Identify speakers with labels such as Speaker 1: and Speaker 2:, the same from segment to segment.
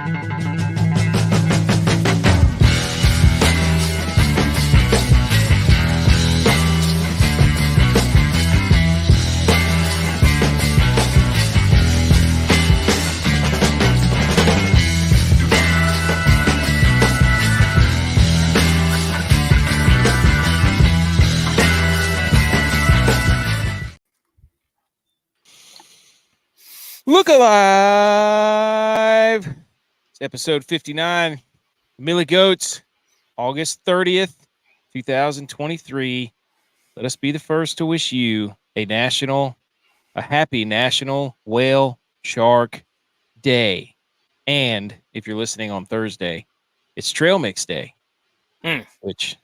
Speaker 1: Look alive. It's episode 59. Millie Goats, August 30th, 2023. Let us be the first to wish you a happy National Whale Shark Day. And if you're listening on Thursday, it's Trail Mix Day. Which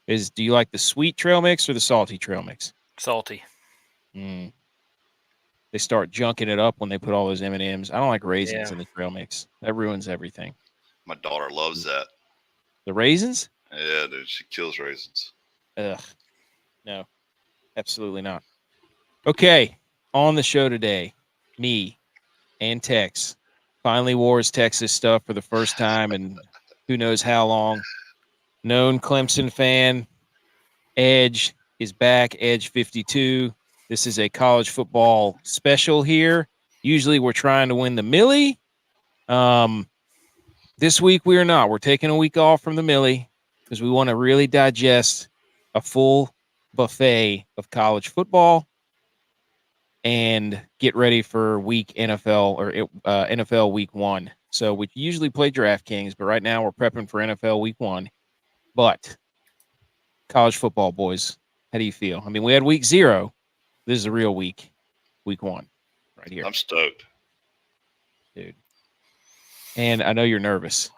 Speaker 1: is, do you like the sweet trail mix or the salty trail mix?
Speaker 2: Salty.
Speaker 1: They start junking it up when they put all those M&Ms. I don't like raisins in the trail mix. That ruins everything.
Speaker 3: My daughter loves that.
Speaker 1: The raisins?
Speaker 3: Yeah, dude, she kills raisins.
Speaker 1: Ugh. No, absolutely not. Okay, on the show today, me and Tex finally wore his Texas stuff for the first time in who knows how long. Known Clemson fan, Edge is back, Edge 52. This is a college football special here. Usually we're trying to win the Millie. This week we are not. We're taking a week off from the Millie because we want to really digest a full buffet of college football and get ready for NFL week 1. So we usually play DraftKings, but right now we're prepping for NFL week 1. But college football, boys, how do you feel? I mean, we had week 0. This is a real week 1 right here.
Speaker 3: I'm stoked.
Speaker 1: Dude. And I know you're nervous.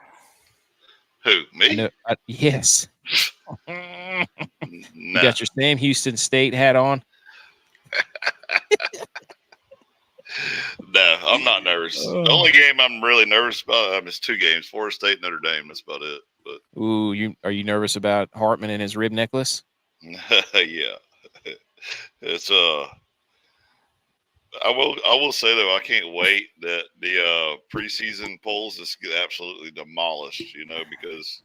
Speaker 3: Who, me?
Speaker 1: Yes.
Speaker 3: No.
Speaker 1: You got your Sam Houston State hat on?
Speaker 3: No, I'm not nervous. The only game I'm really nervous about is 2 games, Florida State, Notre Dame. That's about it. But
Speaker 1: ooh, are you nervous about Hartman and his rib necklace?
Speaker 3: Yeah. It's I will say though, I can't wait that the preseason polls just get absolutely demolished, because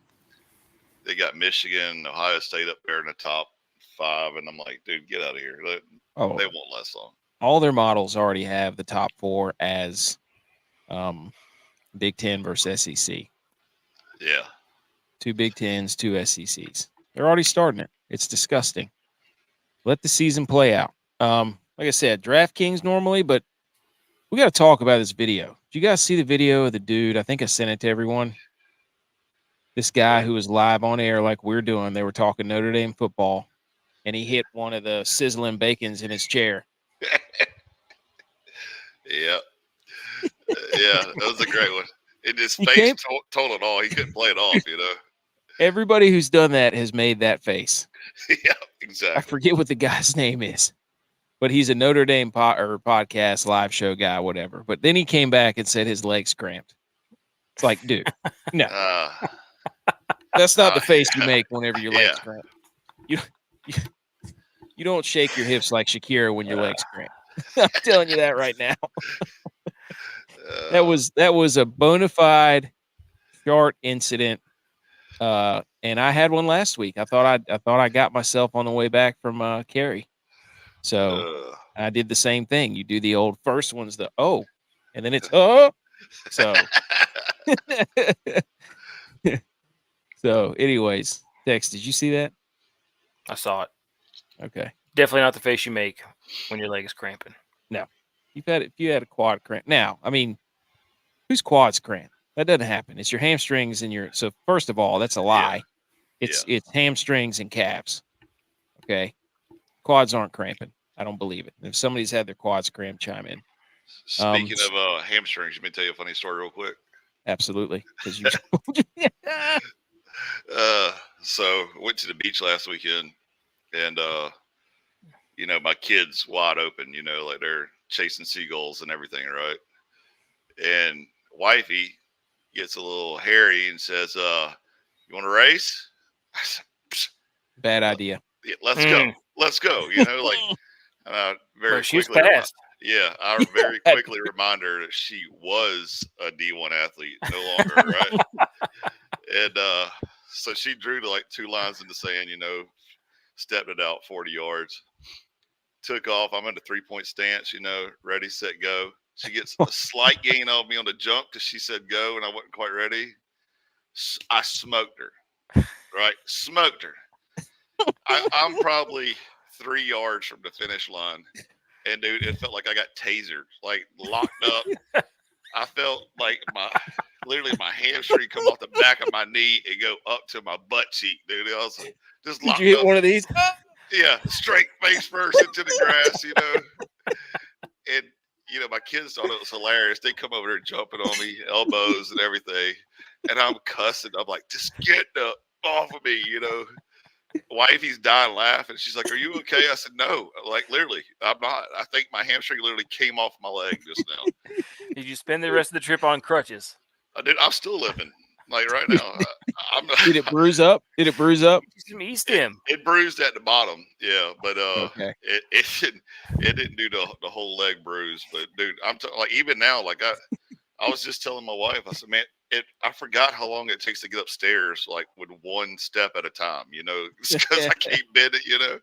Speaker 3: they got Michigan, Ohio State up there in the top 5, and I'm like, dude, get out of here. They won't last long.
Speaker 1: All their models already have the top 4 as Big Ten versus SEC.
Speaker 3: Yeah.
Speaker 1: 2 Big Tens, 2 SECs. They're already starting it. It's disgusting. Let the season play out. Like I said, DraftKings normally, but we got to talk about this video. Did you guys see the video of the dude? I think I sent it to everyone. This guy who was live on air like we're doing. They were talking Notre Dame football, and he hit one of the sizzling bacons in his chair.
Speaker 3: Yeah. Yeah, that was a great one. His face told it all. He couldn't play it off,
Speaker 1: Everybody who's done that has made that face.
Speaker 3: Yeah, exactly.
Speaker 1: I forget what the guy's name is, but he's a Notre Dame podcast, live show guy, whatever. But then he came back and said his legs cramped. It's like, dude, no. That's not the face you make whenever your legs cramp. You don't shake your hips like Shakira when your legs cramp. I'm telling you that right now. That was a bona fide short incident. And I had one last week. I thought I got myself on the way back from Cary. So I did the same thing. You do the old first one's the and then it's So so anyways, Dex, did you see that?
Speaker 2: I saw it.
Speaker 1: Okay.
Speaker 2: Definitely not the face you make when your leg is cramping.
Speaker 1: No. If you had a quad cramp. Now, I mean, whose quad's cramp? That doesn't happen. It's your hamstrings and so first of all, that's a lie. It's hamstrings and calves. Okay. Quads aren't cramping. I don't believe it. If somebody's had their quads cramped, chime in.
Speaker 3: Speaking of hamstrings, let me tell you a funny story real quick.
Speaker 1: Absolutely.
Speaker 3: So went to the beach last weekend, and my kids wide open, like they're chasing seagulls and everything, right? And wifey gets a little hairy and says, you want to race? I said,
Speaker 1: bad idea.
Speaker 3: Yeah, let's go. Like very
Speaker 2: she was
Speaker 3: quickly.
Speaker 2: fast.
Speaker 3: Yeah, I very quickly remind her that she was a D1 athlete, no longer, right? And so she drew to like 2 lines in the sand, stepped it out 40 yards, took off. I'm in the 3-point stance, ready, set, go. She gets a slight gain on me on the jump because she said go, and I wasn't quite ready. I smoked her, right? Smoked her. I'm probably 3 yards from the finish line. And dude, it felt like I got tasered, like locked up. I felt like literally my hamstring come off the back of my knee and go up to my butt cheek, dude. I was just
Speaker 1: Did
Speaker 3: locked
Speaker 1: you hit
Speaker 3: up.
Speaker 1: one of these?
Speaker 3: Yeah, straight face first into the grass, And my kids thought it was hilarious. They come over there jumping on me, elbows and everything, and I'm cussing. I'm like, just get off of me. Wifey's dying laughing. She's like, "Are you okay?" I said, "No, like literally, I'm not. I think my hamstring literally came off my leg just now."
Speaker 2: Did you spend the rest of the trip on crutches?
Speaker 3: I did. I'm still living. Like right now, I'm.
Speaker 1: Did it bruise up? Did it bruise up?
Speaker 2: Some East him.
Speaker 3: It bruised at the bottom, yeah, but
Speaker 1: Okay.
Speaker 3: it didn't do the whole leg bruise. But dude, like even now, like I was just telling my wife, I said, man, I forgot how long it takes to get upstairs, like with one step at a time, because I can't bend it,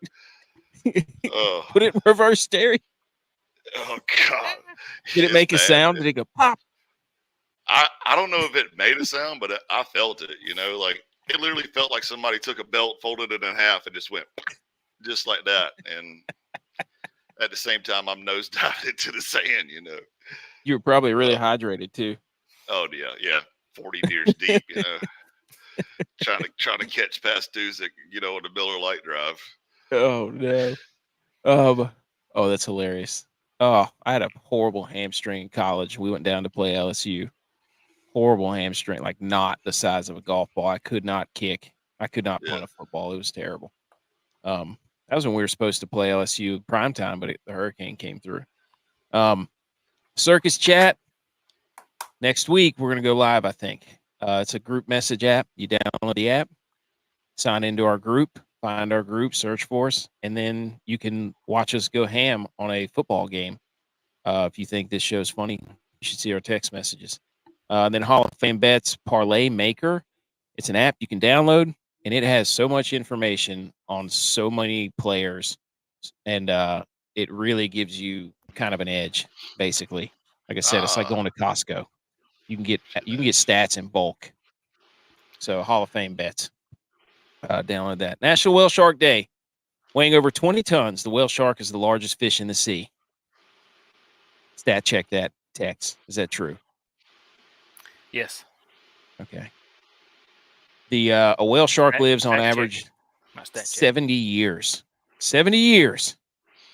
Speaker 1: Put it in reverse stereo.
Speaker 3: Oh God!
Speaker 1: Did it make a sound? Did it go pop?
Speaker 3: I don't know if it made a sound, but I felt it. Like it literally felt like somebody took a belt, folded it in half, and just went just like that. And at the same time, I'm nose diving into the sand.
Speaker 1: You were probably really hydrated too.
Speaker 3: Oh yeah, 40 beers deep. trying to catch past dudes that on the Miller Lite Drive.
Speaker 1: Oh no. Oh, that's hilarious. Oh, I had a horrible hamstring in college. We went down to play LSU. Horrible hamstring, like not the size of a golf ball. I could not kick. I could not punt a football. It was terrible. That was when we were supposed to play LSU primetime, but the hurricane came through. Circus Chat. Next week, we're going to go live, I think. It's a group message app. You download the app, sign into our group, find our group, search for us, and then you can watch us go ham on a football game. If you think this show's funny, you should see our text messages. Then Hall of Fame Bets Parlay Maker. It's an app you can download, and it has so much information on so many players, and it really gives you kind of an edge, basically. Like I said, it's like going to Costco. You can get stats in bulk. So Hall of Fame Bets. Download that. National Whale Shark Day. Weighing over 20 tons, the whale shark is the largest fish in the sea. Stat check that, Tex. Is that true?
Speaker 2: Yes.
Speaker 1: Okay. A whale shark lives on average 70 years. 70 years.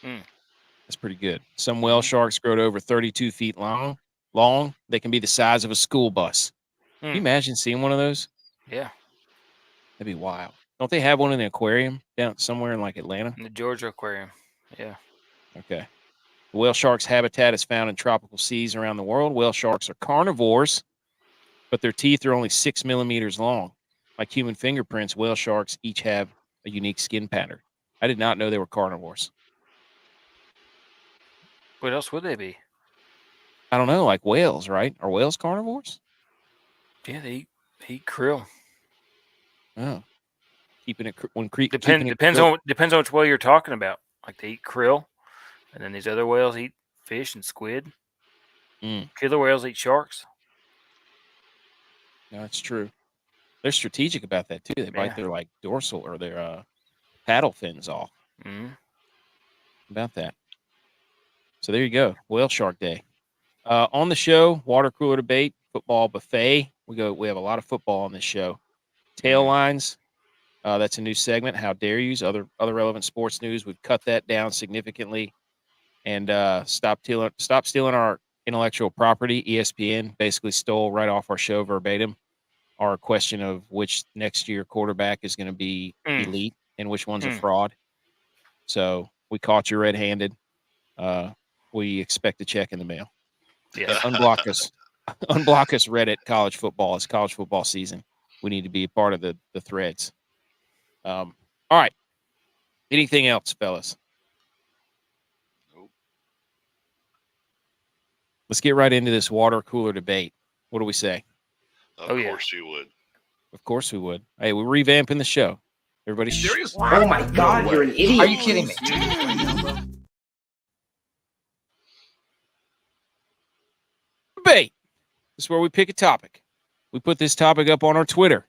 Speaker 1: That's pretty good. Some whale sharks grow to over 32 feet long. They can be the size of a school bus. Can you imagine seeing one of those?
Speaker 2: Yeah.
Speaker 1: That'd be wild. Don't they have one in the aquarium down somewhere in like Atlanta?
Speaker 2: In the Georgia Aquarium. Yeah.
Speaker 1: Okay. The whale shark's habitat is found in tropical seas around the world. Whale sharks are carnivores, but their teeth are only 6 millimeters long. Like human fingerprints, whale sharks each have a unique skin pattern. I did not know they were carnivores.
Speaker 2: What else would they be?
Speaker 1: I don't know, like whales, right? Are whales carnivores?
Speaker 2: Yeah, they eat krill.
Speaker 1: Oh, keeping it
Speaker 2: depends on which whale you're talking about. Like they eat krill, and then these other whales eat fish and squid. Killer whales eat sharks.
Speaker 1: No, that's true. They're strategic about that too. They bite their like dorsal or their paddle fins off. About that. So there you go. Whale Shark Day. On the show, water cooler debate, football buffet. We have a lot of football on this show. Tail lines. That's a new segment. How dare you? Other relevant sports news. We've cut that down significantly, and stop stealing our intellectual property. ESPN basically stole right off our show verbatim our question of which next year quarterback is going to be elite and which one's a fraud. So we caught you red-handed. We expect a check in the mail.
Speaker 2: Yeah.
Speaker 1: Unblock us. Unblock us, Reddit, college football. It's college football season. We need to be a part of the threads. All right. Anything else, fellas?
Speaker 3: Nope.
Speaker 1: let's get right into this water cooler debate. What do we say?
Speaker 3: Of course you would.
Speaker 1: Of course we would. Hey, we're revamping the show. Everybody
Speaker 4: serious? Oh my God, you're an idiot. Are you kidding me?
Speaker 1: Debate. This is where we pick a topic. We put this topic up on our Twitter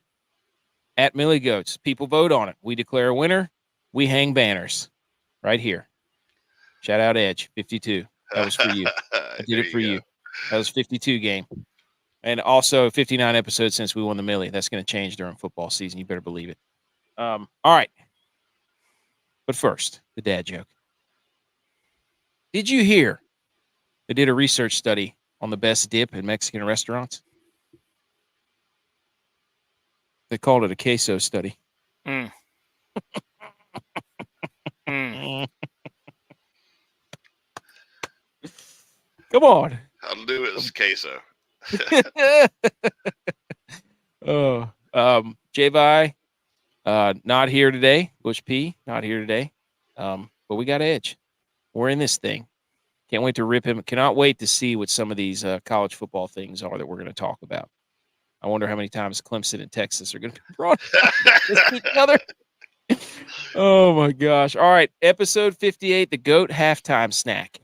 Speaker 1: at Millie Goats. People vote on it. We declare a winner. We hang banners right here. Shout out Edge 52. That was for you. I did it for you. That was 52 game. And also 59 episodes since we won the Millie. That's going to change during football season. You better believe it. All right. But first, the dad joke. Did you hear they did a research study on the best dip in Mexican restaurants? They called it a queso study.
Speaker 2: Mm.
Speaker 1: Come on.
Speaker 3: I'll do it as queso.
Speaker 1: J-Vi, not here today. Butch P, not here today. But we got Edge. We're in this thing. Can't wait to rip him. Cannot wait to see what some of these college football things are that we're going to talk about. I wonder how many times Clemson and Texas are going to be brought against each other. Oh, my gosh. All right, episode 58, the GOAT halftime snack.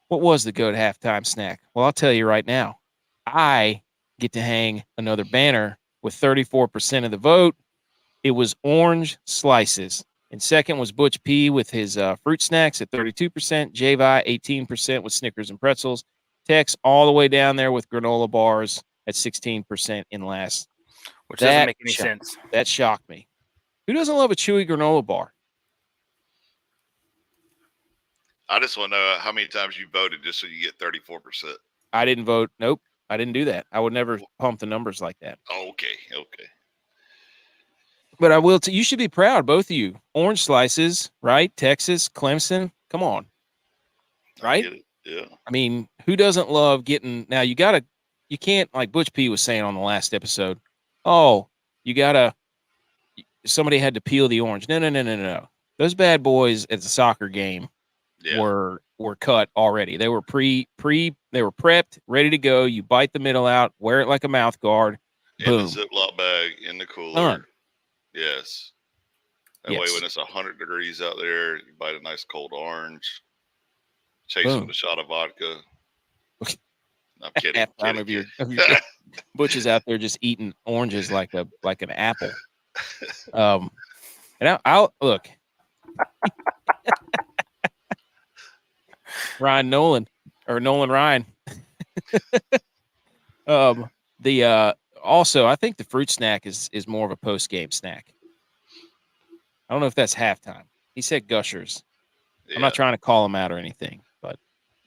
Speaker 1: What was the GOAT halftime snack? Well, I'll tell you right now. I get to hang another banner with 34% of the vote. It was orange slices. And second was Butch P with his fruit snacks at 32%. J-Vi, 18% with Snickers and pretzels. Tex all the way down there with granola bars at 16% in last.
Speaker 2: Which doesn't make any sense.
Speaker 1: That shocked me. Who doesn't love a chewy granola bar?
Speaker 3: I just want to know how many times you voted just so you get 34%.
Speaker 1: I didn't vote. Nope. I didn't do that. I would never pump the numbers like that.
Speaker 3: Okay.
Speaker 1: But I will. You should be proud, both of you. Orange slices, right? Texas, Clemson. Come on. Right?
Speaker 3: I get it. Yeah.
Speaker 1: I mean, who doesn't love getting – now you can't, like Butch P was saying on the last episode, somebody had to peel the orange. No. Those bad boys at the soccer game were cut already. They were they were prepped, ready to go. You bite the middle out, wear it like a mouth guard.
Speaker 3: In the Ziploc bag, in the cooler. Yes. That way when it's 100 degrees out there, you bite a nice cold orange. Chase with a shot of vodka. I'm kidding.
Speaker 1: Butch is out there just eating oranges like an apple. And I'll look. Nolan Ryan. Also, I think the fruit snack is more of a post-game snack. I don't know if that's halftime. He said Gushers. Yeah. I'm not trying to call him out or anything, but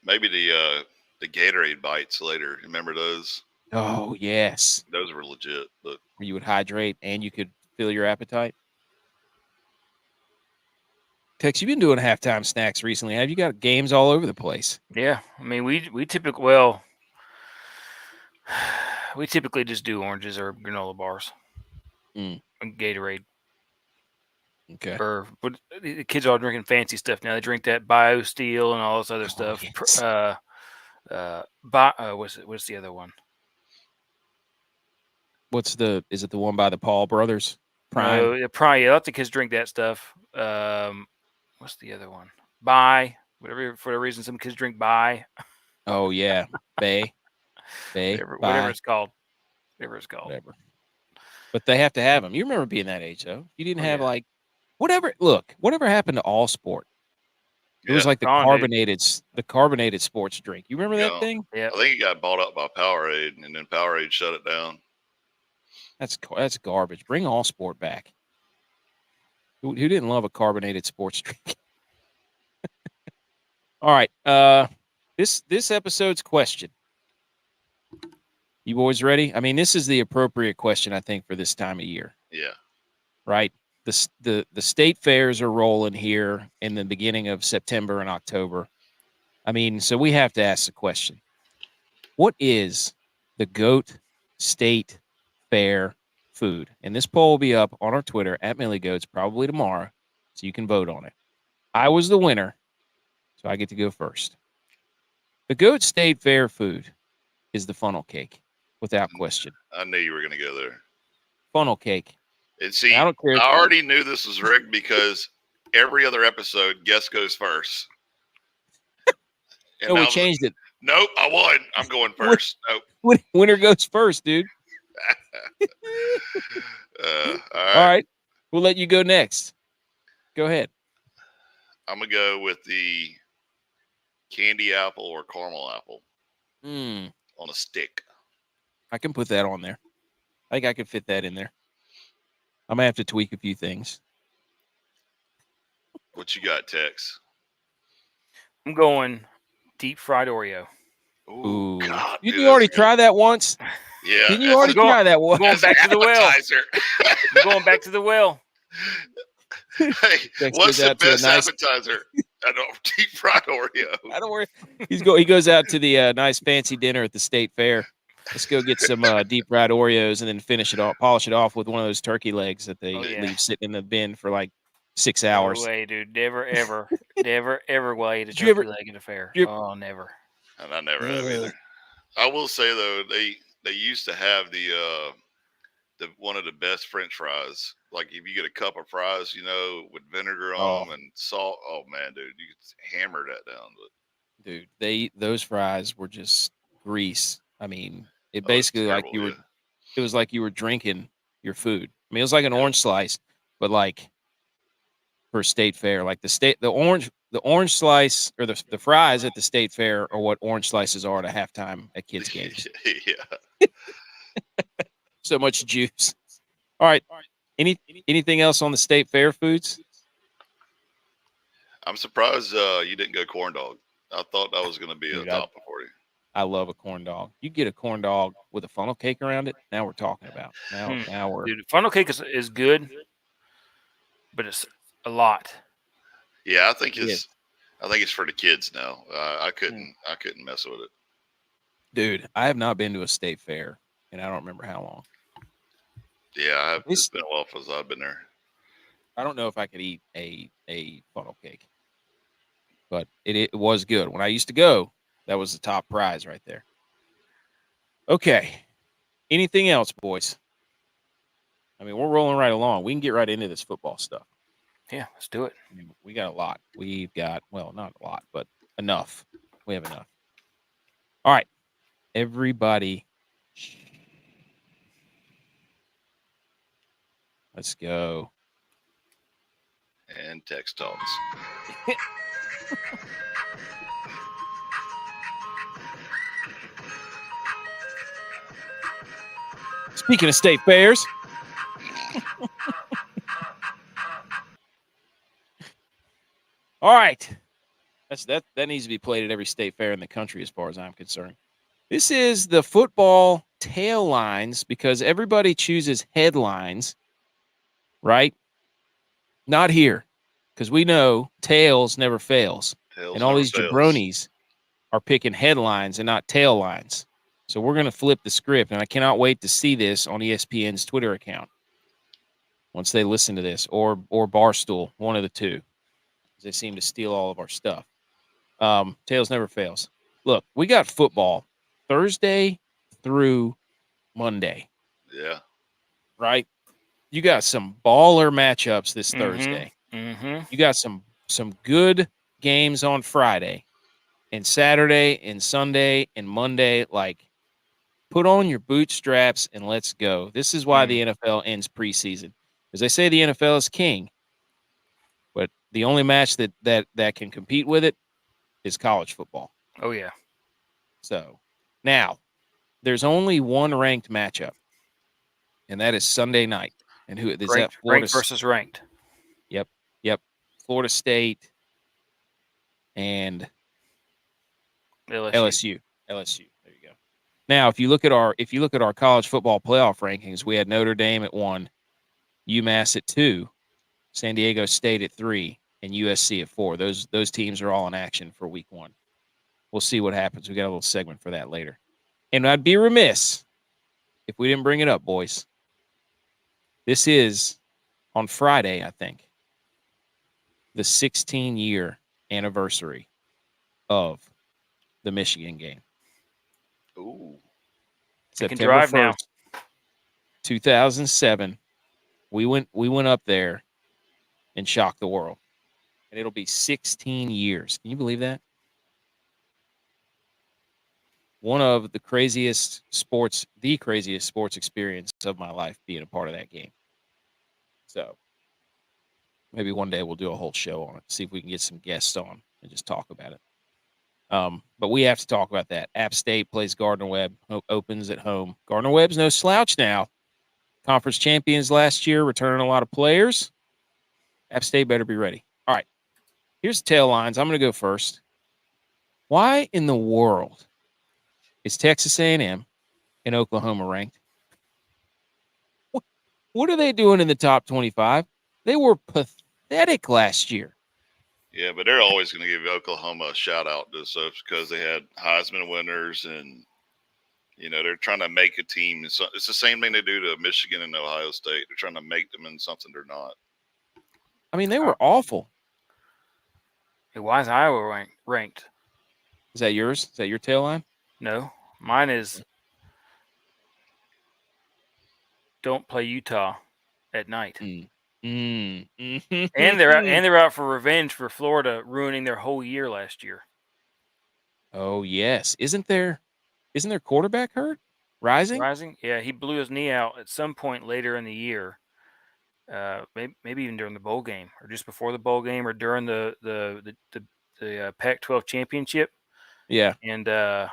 Speaker 3: maybe the Gatorade bites later. Remember those?
Speaker 1: Oh, yes.
Speaker 3: Those were legit. But
Speaker 1: where you would hydrate and you could fill your appetite. Tex, you've been doing halftime snacks recently. Have you got games all over the place?
Speaker 2: Yeah. I mean, we typically just do oranges or granola bars. And Gatorade.
Speaker 1: Okay.
Speaker 2: But the kids are all drinking fancy stuff now. They drink that BioSteel and all this other stuff.
Speaker 1: Yes.
Speaker 2: What's the other one?
Speaker 1: Is it the one by the Paul brothers? Prime.
Speaker 2: No, Prime. Yeah, lots of kids drink that stuff. What's the other one? Bai. Whatever, for the reason some kids drink Bai.
Speaker 1: Oh yeah, Bay.
Speaker 2: Whatever it's called. Whatever.
Speaker 1: But they have to have them. You remember being that age though. You didn't have like whatever. Look, whatever happened to All Sport? It was like the carbonated sports drink. You remember that thing?
Speaker 2: Yeah.
Speaker 3: I think it got bought up by Powerade, and then Powerade shut it down.
Speaker 1: That's garbage. Bring All Sport back. Who didn't love a carbonated sports drink? All right. This episode's question. You boys ready? I mean, this is the appropriate question, I think, for this time of year.
Speaker 3: Yeah.
Speaker 1: Right? The state fairs are rolling here in the beginning of September and October. I mean, so we have to ask the question. What is the GOAT state fair food? And this poll will be up on our Twitter at MillyGoats probably tomorrow, so you can vote on it. I was the winner, so I get to go first. The Goat State Fair food is the funnel cake, without question.
Speaker 3: I knew you were going to go there.
Speaker 1: Funnel cake.
Speaker 3: And see,
Speaker 1: I don't care.
Speaker 3: I already knew this was rigged because every other episode, guest goes first. And
Speaker 1: No, we changed it.
Speaker 3: Nope, I won. I'm going first. Nope.
Speaker 1: Winner goes first, dude.
Speaker 3: All
Speaker 1: All right. We'll let you go next. Go ahead.
Speaker 3: I'm going to go with the candy apple or caramel apple on a stick.
Speaker 1: I can put that on there. I think I could fit that in there. I'm going to have to tweak a few things.
Speaker 3: What you got, Tex?
Speaker 2: I'm going deep fried Oreo.
Speaker 3: Ooh, God,
Speaker 1: didn't you already try that once?
Speaker 3: Yeah.
Speaker 1: Didn't you already try that once?
Speaker 2: Going back to the well. I'm going back to the well.
Speaker 3: Hey, what's the best appetizer? I don't deep fried Oreo.
Speaker 1: I don't worry. He goes out to the nice fancy dinner at the state fair. Let's go get some deep fried Oreos and then polish it off with one of those turkey legs that they leave sitting in the bin for like 6 hours.
Speaker 2: No way, dude. Never, ever will I eat a turkey leg at a fair. Oh, never.
Speaker 3: And I never have either. I will say though, they used to have the one of the best French fries. Like if you get a cup of fries, with vinegar on them and salt. Oh man, dude, you could hammer that down. But
Speaker 1: dude, those fries were just grease. I mean, it basically it was like you were drinking your food. I mean, it was like an orange slice, but like for state fair, like the orange slice or the fries at the state fair are what orange slices are at a halftime at kids games.
Speaker 3: Yeah.
Speaker 1: So much juice. All right. Anything else on the state fair foods?
Speaker 3: I'm surprised you didn't go corn dog. I thought that was going to be a top for you.
Speaker 1: I love a corn dog. You get a corn dog with a funnel cake around it. Now we're talking about. Now we're.
Speaker 2: Dude, funnel cake is good, but it's a lot.
Speaker 3: Yeah, I think it's for the kids now. I couldn't mess with it.
Speaker 1: Dude, I have not been to a state fair, and I don't remember how long.
Speaker 3: Yeah, it's been a while since I've been there.
Speaker 1: I don't know if I could eat a funnel cake, but it was good. When I used to go, that was the top prize right there. Okay. Anything else, boys? I mean, we're rolling right along. We can get right into this football stuff.
Speaker 2: Yeah, let's do it.
Speaker 1: I mean, we got a lot. We've got, well, not a lot, but enough. We have enough. All right. Everybody. Let's go.
Speaker 3: And text talks.
Speaker 1: Speaking of state fairs. All right. That needs to be played at every state fair in the country as far as I'm concerned. This is the football tail lines because everybody chooses headlines, right? Not here, because we know tails never fails. And all these jabronis are picking headlines and not tail lines. So we're going to flip the script, and I cannot wait to see this on ESPN's Twitter account once they listen to this, or Barstool, one of the two. They seem to steal all of our stuff. Tails never fails. Look, we got football Thursday through Monday.
Speaker 3: Yeah.
Speaker 1: Right? You got some baller matchups this Thursday.
Speaker 2: Mm-hmm.
Speaker 1: You got some good games on Friday and Saturday and Sunday and Monday. Like, put on your bootstraps and let's go. This is why the NFL ends preseason. As they say, the NFL is king. But the only match that can compete with it is college football.
Speaker 2: Oh, yeah.
Speaker 1: So, now, there's only one ranked matchup, and that is Sunday night. And who is that? Florida
Speaker 2: ranked versus ranked.
Speaker 1: Yep. Florida State and LSU. There you go. Now, if you look at our college football playoff rankings, we had Notre Dame at 1, UMass at 2, San Diego State at 3, and USC at 4. Those teams are all in action for week 1. We'll see what happens. We got a little segment for that later. And I'd be remiss if we didn't bring it up, boys. This is on Friday, I think, the 16-year anniversary of the Michigan game.
Speaker 3: Ooh.
Speaker 2: You can
Speaker 1: September
Speaker 2: drive now.
Speaker 1: 1st, 2007. We went up there and shocked the world. And it'll be 16 years. Can you believe that? One of the craziest sports experience of my life being a part of that game. So maybe one day we'll do a whole show on it, see if we can get some guests on and just talk about it. But we have to talk about that. App State plays Gardner-Webb, opens at home. Gardner-Webb's no slouch now. Conference champions last year, returning a lot of players. App State better be ready. All right, here's the tail lines. I'm going to go first. Why in the world is Texas A&M and Oklahoma ranked? What are they doing in the top 25? They were pathetic last year.
Speaker 3: Yeah, but they're always going to give Oklahoma a shout out just because they had Heisman winners and, they're trying to make a team. It's the same thing they do to Michigan and Ohio State. They're trying to make them in something they're not.
Speaker 1: I mean, they were awful.
Speaker 2: Hey, why is Iowa ranked?
Speaker 1: Is that yours? Is that your tail line?
Speaker 2: No, mine is don't play Utah at night. And they're out for revenge for Florida ruining their whole year last year.
Speaker 1: Oh yes, isn't their quarterback hurt? Rising?
Speaker 2: Yeah, he blew his knee out at some point later in the year. Maybe even during the bowl game, or just before the bowl game, or during the Pac-12 championship.
Speaker 1: Yeah,
Speaker 2: and I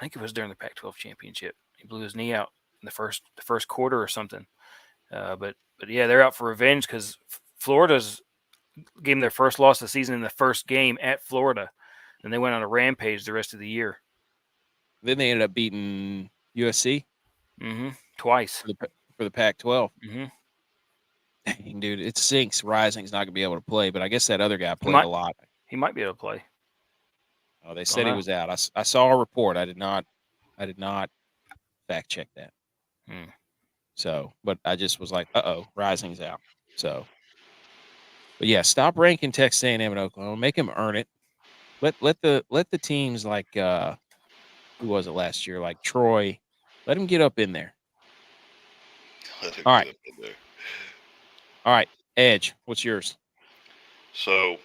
Speaker 2: think it was during the Pac-12 championship. He blew his knee out in the first quarter or something. But yeah, they're out for revenge because Florida's gave them their first loss of the season in the first game at Florida, and they went on a rampage the rest of the year.
Speaker 1: Then they ended up beating USC
Speaker 2: twice
Speaker 1: for the Pac-12.
Speaker 2: Mm-hmm.
Speaker 1: Dang, dude, it sinks. Rising's not going to be able to play, but I guess that other guy played a lot.
Speaker 2: He might be able to play.
Speaker 1: Oh, they said he was out. I saw a report. I did not fact check that. So, but I just was like, Rising's out. So, but yeah, stop ranking Texas A&M and Oklahoma. Make them earn it. Let the teams like who was it last year? Like Troy, let them get up in there. All right, Edge, what's yours?
Speaker 3: So,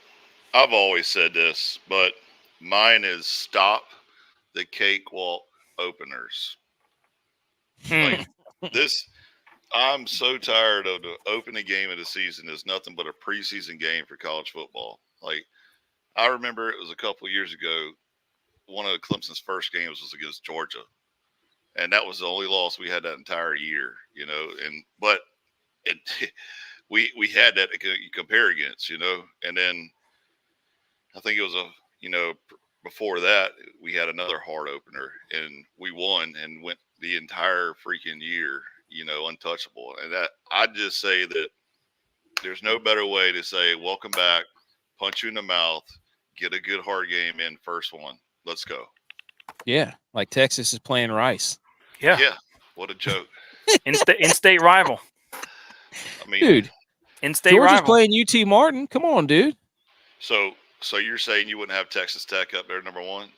Speaker 3: I've always said this, but mine is stop the cakewalk openers. Like this, I'm so tired of the opening game of the season is nothing but a preseason game for college football. Like, I remember it was a couple of years ago, one of Clemson's first games was against Georgia. And that was the only loss we had that entire year, but we had that to compare against, and then I think it was before that we had another hard opener and we won and went the entire freaking year, untouchable. And that I just say that there's no better way to say, welcome back, punch you in the mouth, get a good hard game in first one. Let's go.
Speaker 1: Yeah, like Texas is playing Rice.
Speaker 2: Yeah.
Speaker 3: What a joke.
Speaker 2: In-state rival.
Speaker 3: I mean,
Speaker 1: dude,
Speaker 2: in-state
Speaker 1: Georgia's
Speaker 2: rival.
Speaker 1: playing UT Martin. Come on, dude.
Speaker 3: So you're saying you wouldn't have Texas Tech up there, number one,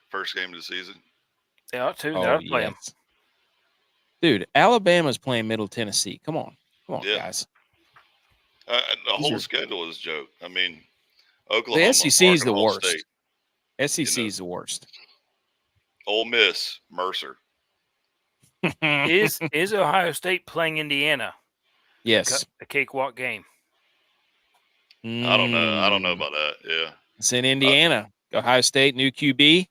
Speaker 3: first game of the season?
Speaker 2: They ought to.
Speaker 1: Oh,
Speaker 2: They ought to play them.
Speaker 1: Dude, Alabama's playing Middle Tennessee. Come on, guys.
Speaker 3: The whole schedule is a joke. I mean, Oklahoma.
Speaker 1: The SEC is the worst.
Speaker 3: State,
Speaker 1: SEC is the worst.
Speaker 3: Ole Miss, Mercer.
Speaker 2: Is Ohio State playing Indiana?
Speaker 1: Yes.
Speaker 2: A cakewalk game.
Speaker 3: I don't know. I don't know about that. Yeah.
Speaker 1: It's in Indiana. Ohio State, new QB.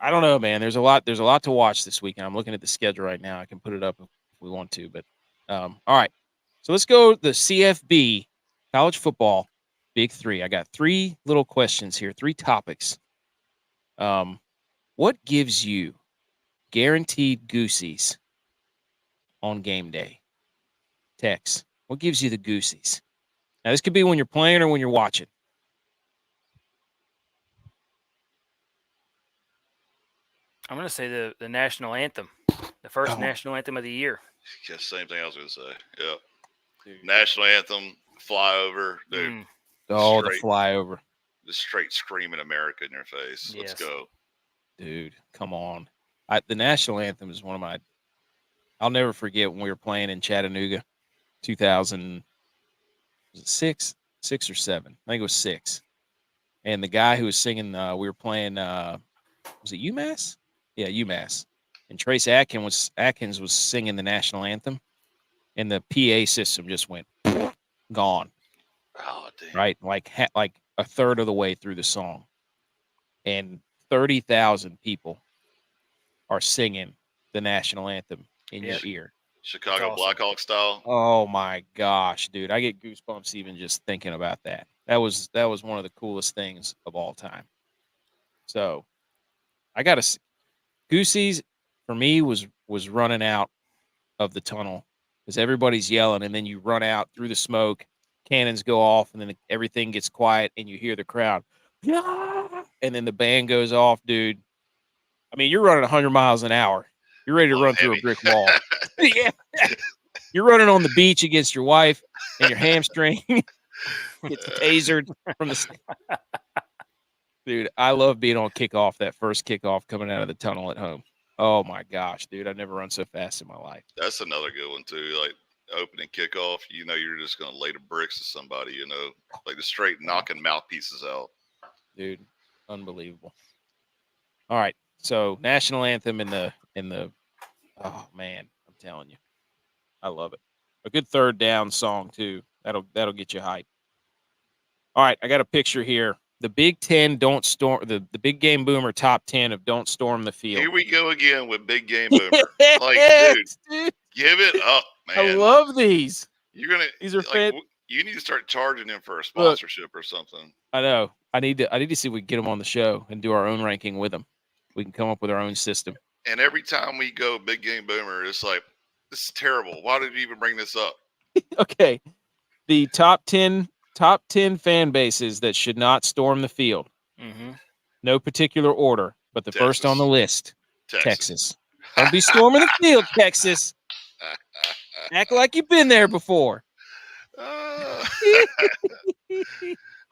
Speaker 1: I don't know, man. There's a lot to watch this weekend. I'm looking at the schedule right now. I can put it up if we want to, but all right. So let's go the CFB, college football, big three. I got three little questions here, three topics. What gives you guaranteed goosies on game day? Tex, what gives you the goosies? Now, this could be when you're playing or when you're watching.
Speaker 3: I'm
Speaker 2: going to say the national anthem, the first national anthem of the year.
Speaker 3: Yeah, same thing I was going to say. Yeah. Dude. National anthem, flyover. Dude.
Speaker 1: Oh, the flyover.
Speaker 3: just straight screaming America in your face. Let's
Speaker 2: Yes.
Speaker 3: go.
Speaker 1: Dude, come on. The national anthem is one of my – I'll never forget when we were playing in Chattanooga, 2006 or 7. I think it was 6. And the guy who was singing, we were playing, was it UMass? Yeah, UMass. And Trace Atkins was singing the national anthem, and the PA system just went gone.
Speaker 3: Oh, damn.
Speaker 1: Right, like a third of the way through the song, and 30,000 people are singing the national anthem in your ear.
Speaker 3: Chicago
Speaker 2: awesome.
Speaker 3: Blackhawk style.
Speaker 1: Oh my gosh, dude! I get goosebumps even just thinking about that. That was one of the coolest things of all time. So, I got to Goosey's for me was running out of the tunnel because everybody's yelling, and then you run out through the smoke, cannons go off, and then everything gets quiet, and you hear the crowd, yeah, and then the band goes off, dude. I mean, you're running 100 miles an hour. You're ready to run through a brick wall. Yeah. You're running on the beach against your wife and your hamstring gets tasered from the dude. I love being on kickoff, that first kickoff coming out of the tunnel at home. Oh my gosh, dude. I've never run so fast in my life.
Speaker 3: That's another good one too. Like opening kickoff, you're just gonna lay the bricks to somebody, like the straight knocking mouthpieces out.
Speaker 1: Dude, unbelievable. All right. So national anthem in the oh man, I'm telling you. I love it. A good third down song too. That'll get you hyped. All right, I got a picture here. The Big Ten don't storm the Big Game Boomer top 10 of don't storm the field.
Speaker 3: Here we go again with Big Game Boomer. Like, dude, give it up, man.
Speaker 1: I love these.
Speaker 3: These are you need to start charging them for a sponsorship or something.
Speaker 1: I know. I need to see if we can get them on the show and do our own ranking with them. We can come up with our own system.
Speaker 3: And every time we go Big Game Boomer, it's like, this is terrible. Why did you even bring this up?
Speaker 1: Okay. The top 10 fan bases that should not storm the field.
Speaker 2: Mm-hmm.
Speaker 1: No particular order, but the
Speaker 3: Texas.
Speaker 1: first on the list, Texas. Don't be storming the field, Texas. Act like you've been there before.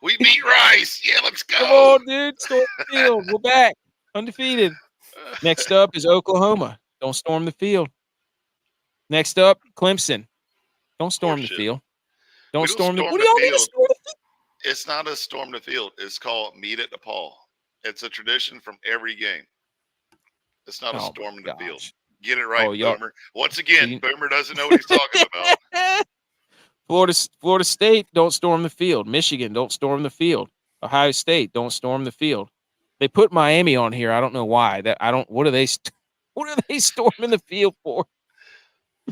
Speaker 3: We beat Rice. Yeah, let's go.
Speaker 1: Come on, dude. Storm the field. We're back. Undefeated. Next up is Oklahoma. Don't storm the field. Next up, Clemson. Don't storm the field. Don't storm the field. What do y'all mean to storm the field?
Speaker 3: It's not a storm the field. It's called meet at the Paul. It's a tradition from every game. It's not a storm in the field. Get it right, Boomer. Once again, Boomer doesn't know what he's talking about.
Speaker 1: Florida State, don't storm the field. Michigan, don't storm the field. Ohio State, don't storm the field. They put Miami on here. I don't know why. What are they storming the field for?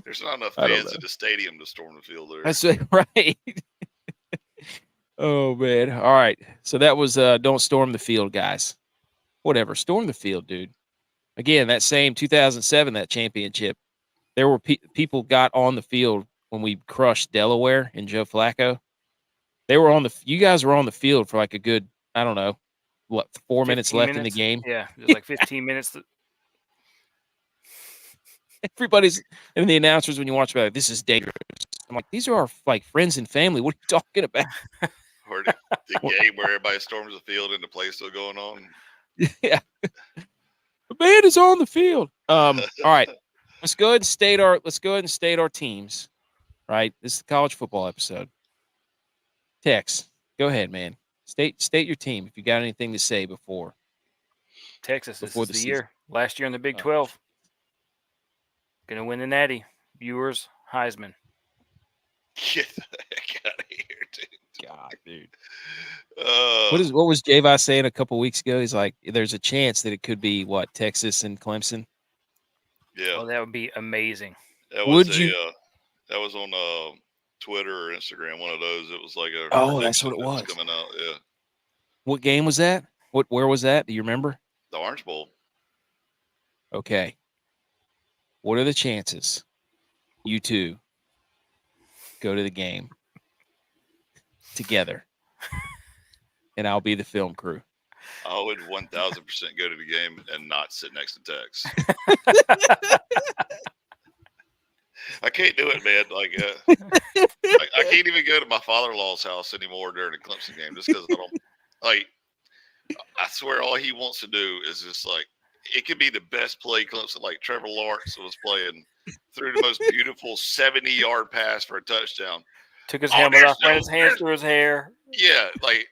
Speaker 3: There's not enough fans at the stadium to storm the field there.
Speaker 1: That's right. Oh man. All right. So that was don't storm the field, guys. Whatever. Storm the field, dude. Again, that same 2007, that championship, there were people got on the field when we crushed Delaware and Joe Flacco. They were you guys were on the field for like a good, I don't know, 4 minutes left in the game.
Speaker 2: Yeah, it was like 15 minutes.
Speaker 1: Everybody's and the announcers when you watch about it, this is dangerous. I'm like, these are our friends and family. What are you talking about?
Speaker 3: Or the game where everybody storms the field and the play still going on.
Speaker 1: Yeah, the band is on the field. All right, let's go ahead and state our teams. Right, this is the college football episode. Tex, go ahead, man. State your team if you got anything to say before.
Speaker 2: Texas, this is the year. Last year in the Big 12. Going to win the Natty. Viewers, Heisman.
Speaker 3: Get the heck out of here, dude.
Speaker 1: God, dude. What was J-Vi saying a couple weeks ago? He's like, there's a chance that it could be, Texas and Clemson?
Speaker 3: Yeah.
Speaker 2: Oh, that would be amazing.
Speaker 3: That was on Twitter or Instagram, one of those. It was like a
Speaker 1: that's what it was.
Speaker 3: Coming out, yeah.
Speaker 1: What game was that? Where was that? Do you remember?
Speaker 3: The Orange Bowl.
Speaker 1: Okay. What are the chances you two go to the game together and I'll be the film crew?
Speaker 3: I would 1,000% go to the game and not sit next to Tex. I can't do it, man. I can't even go to my father-in-law's house anymore during the Clemson game just because Like, I swear, all he wants to do is just like it could be the best play Clemson. Like Trevor Lawrence was playing through the most beautiful 70-yard pass for a touchdown.
Speaker 2: Took his helmet off, ran his hands through his hair.
Speaker 3: Yeah, like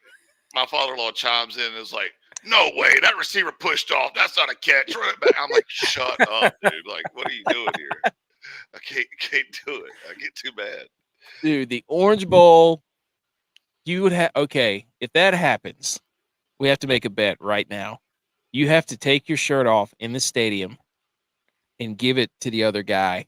Speaker 3: my father-in-law chimes in and is like, "No way, that receiver pushed off. That's not a catch." Run it back. I'm like, "Shut up, dude! Like, what are you doing here? I can't do it. I get too mad."
Speaker 1: Dude, the Orange Bowl, you would have, okay, if that happens, we have to make a bet right now. You have to take your shirt off in the stadium and give it to the other guy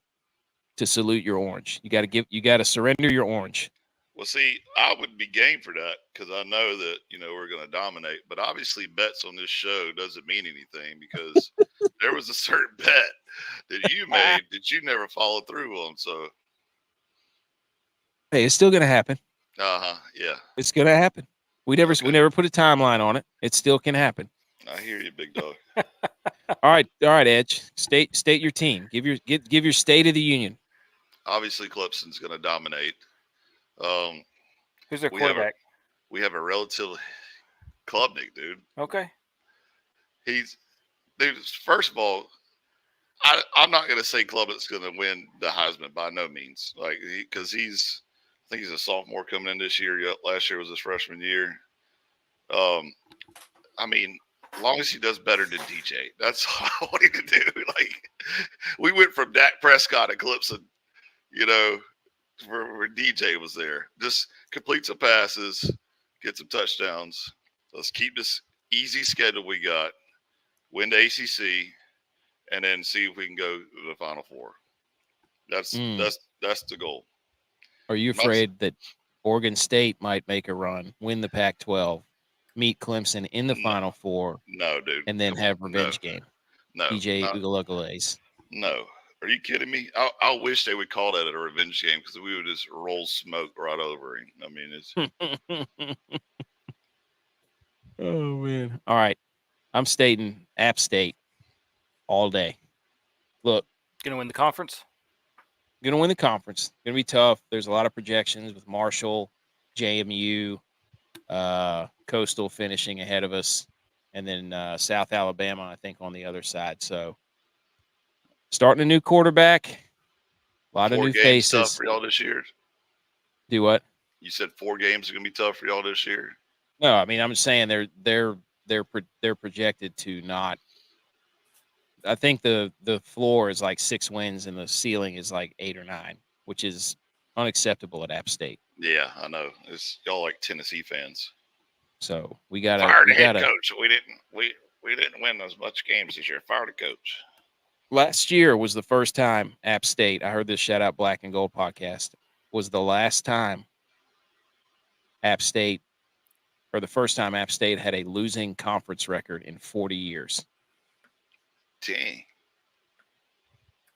Speaker 1: to salute your orange. You got to surrender your orange.
Speaker 3: Well, see, I would be game for that because I know that, we're going to dominate. But obviously, bets on this show doesn't mean anything because there was a certain bet that you made that you never followed through on. So,
Speaker 1: hey, it's still going to happen.
Speaker 3: Yeah.
Speaker 1: It's going to happen. We never put a timeline on it. It still can happen.
Speaker 3: I hear you, big dog.
Speaker 1: All right, Edge. State your team. Give your State of the Union.
Speaker 3: Obviously, Clemson's going to dominate.
Speaker 2: Who's their quarterback?
Speaker 3: We have a relative Klubnik, dude.
Speaker 2: Okay.
Speaker 3: First of all, I'm not going to say Klubnik's going to win the Heisman by no means. Like, because I think he's a sophomore coming in this year. Last year was his freshman year. I mean, as long as he does better than DJ, that's all I want him to do. Like, we went from Dak Prescott at Clemson, where DJ was there. Just complete some passes, get some touchdowns. Let's keep this easy schedule we got, win the ACC, and then see if we can go to the Final Four. That's the goal.
Speaker 1: Are you afraid that Oregon State might make a run, win the Pac-12, meet Clemson in the Final Four?
Speaker 3: No, dude.
Speaker 1: And then have revenge game?
Speaker 3: No.
Speaker 1: DJ Ugalugalays.
Speaker 3: No. Are you kidding me? I wish they would call that a revenge game because we would just roll smoke right over him. I mean, it's.
Speaker 1: Oh, man. All right. I'm stating App State all day. Look.
Speaker 2: Going to win the conference?
Speaker 1: Going to win the conference. Going to be tough. There's a lot of projections with Marshall, JMU, Coastal finishing ahead of us, and then South Alabama, I think, on the other side. So, starting a new quarterback, a lot of new faces.
Speaker 3: Tough for y'all this year.
Speaker 1: Do what?
Speaker 3: You said 4 games are going to be tough for y'all this year.
Speaker 1: No, I mean I'm just saying they're projected to not. I think the floor is like 6 wins and the ceiling is like 8 or 9, which is unacceptable at App State.
Speaker 3: Yeah, I know. It's y'all like Tennessee fans.
Speaker 1: So we got
Speaker 3: fire the head coach. We didn't win as much games this year. Fire the coach.
Speaker 1: Last year was the first time App State, I heard this Shout Out Black and Gold podcast, was the last time App State, or the first time App State had a losing conference record in 40 years.
Speaker 3: Dang.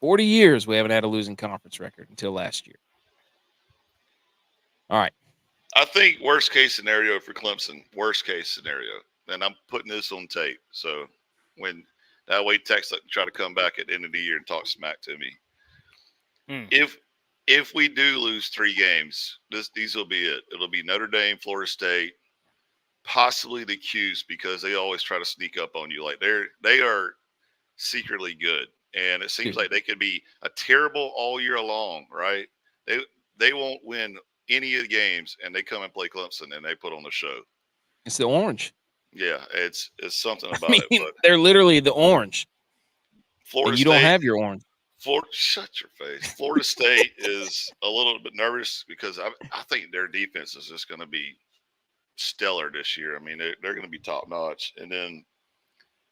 Speaker 1: 40 years we haven't had a losing conference record until last year. All right.
Speaker 3: I think worst case scenario for Clemson, and I'm putting this on tape. So when that way Texas try to come back at the end of the year and talk smack to me. If we do lose 3 games, these will be it. It'll be Notre Dame, Florida State, possibly the Qs because they always try to sneak up on you. Like they are secretly good, and it seems like they could be a terrible all year long, right? They won't win any of the games, and they come and play Clemson, and they put on the show.
Speaker 1: It's the orange.
Speaker 3: Yeah, it's something about it. But
Speaker 1: they're literally the orange.
Speaker 3: Florida
Speaker 1: and you
Speaker 3: State,
Speaker 1: don't have your orange.
Speaker 3: Shut your face. Florida State is a little bit nervous because I think their defense is just going to be stellar this year. I mean, they're going to be top notch. And then,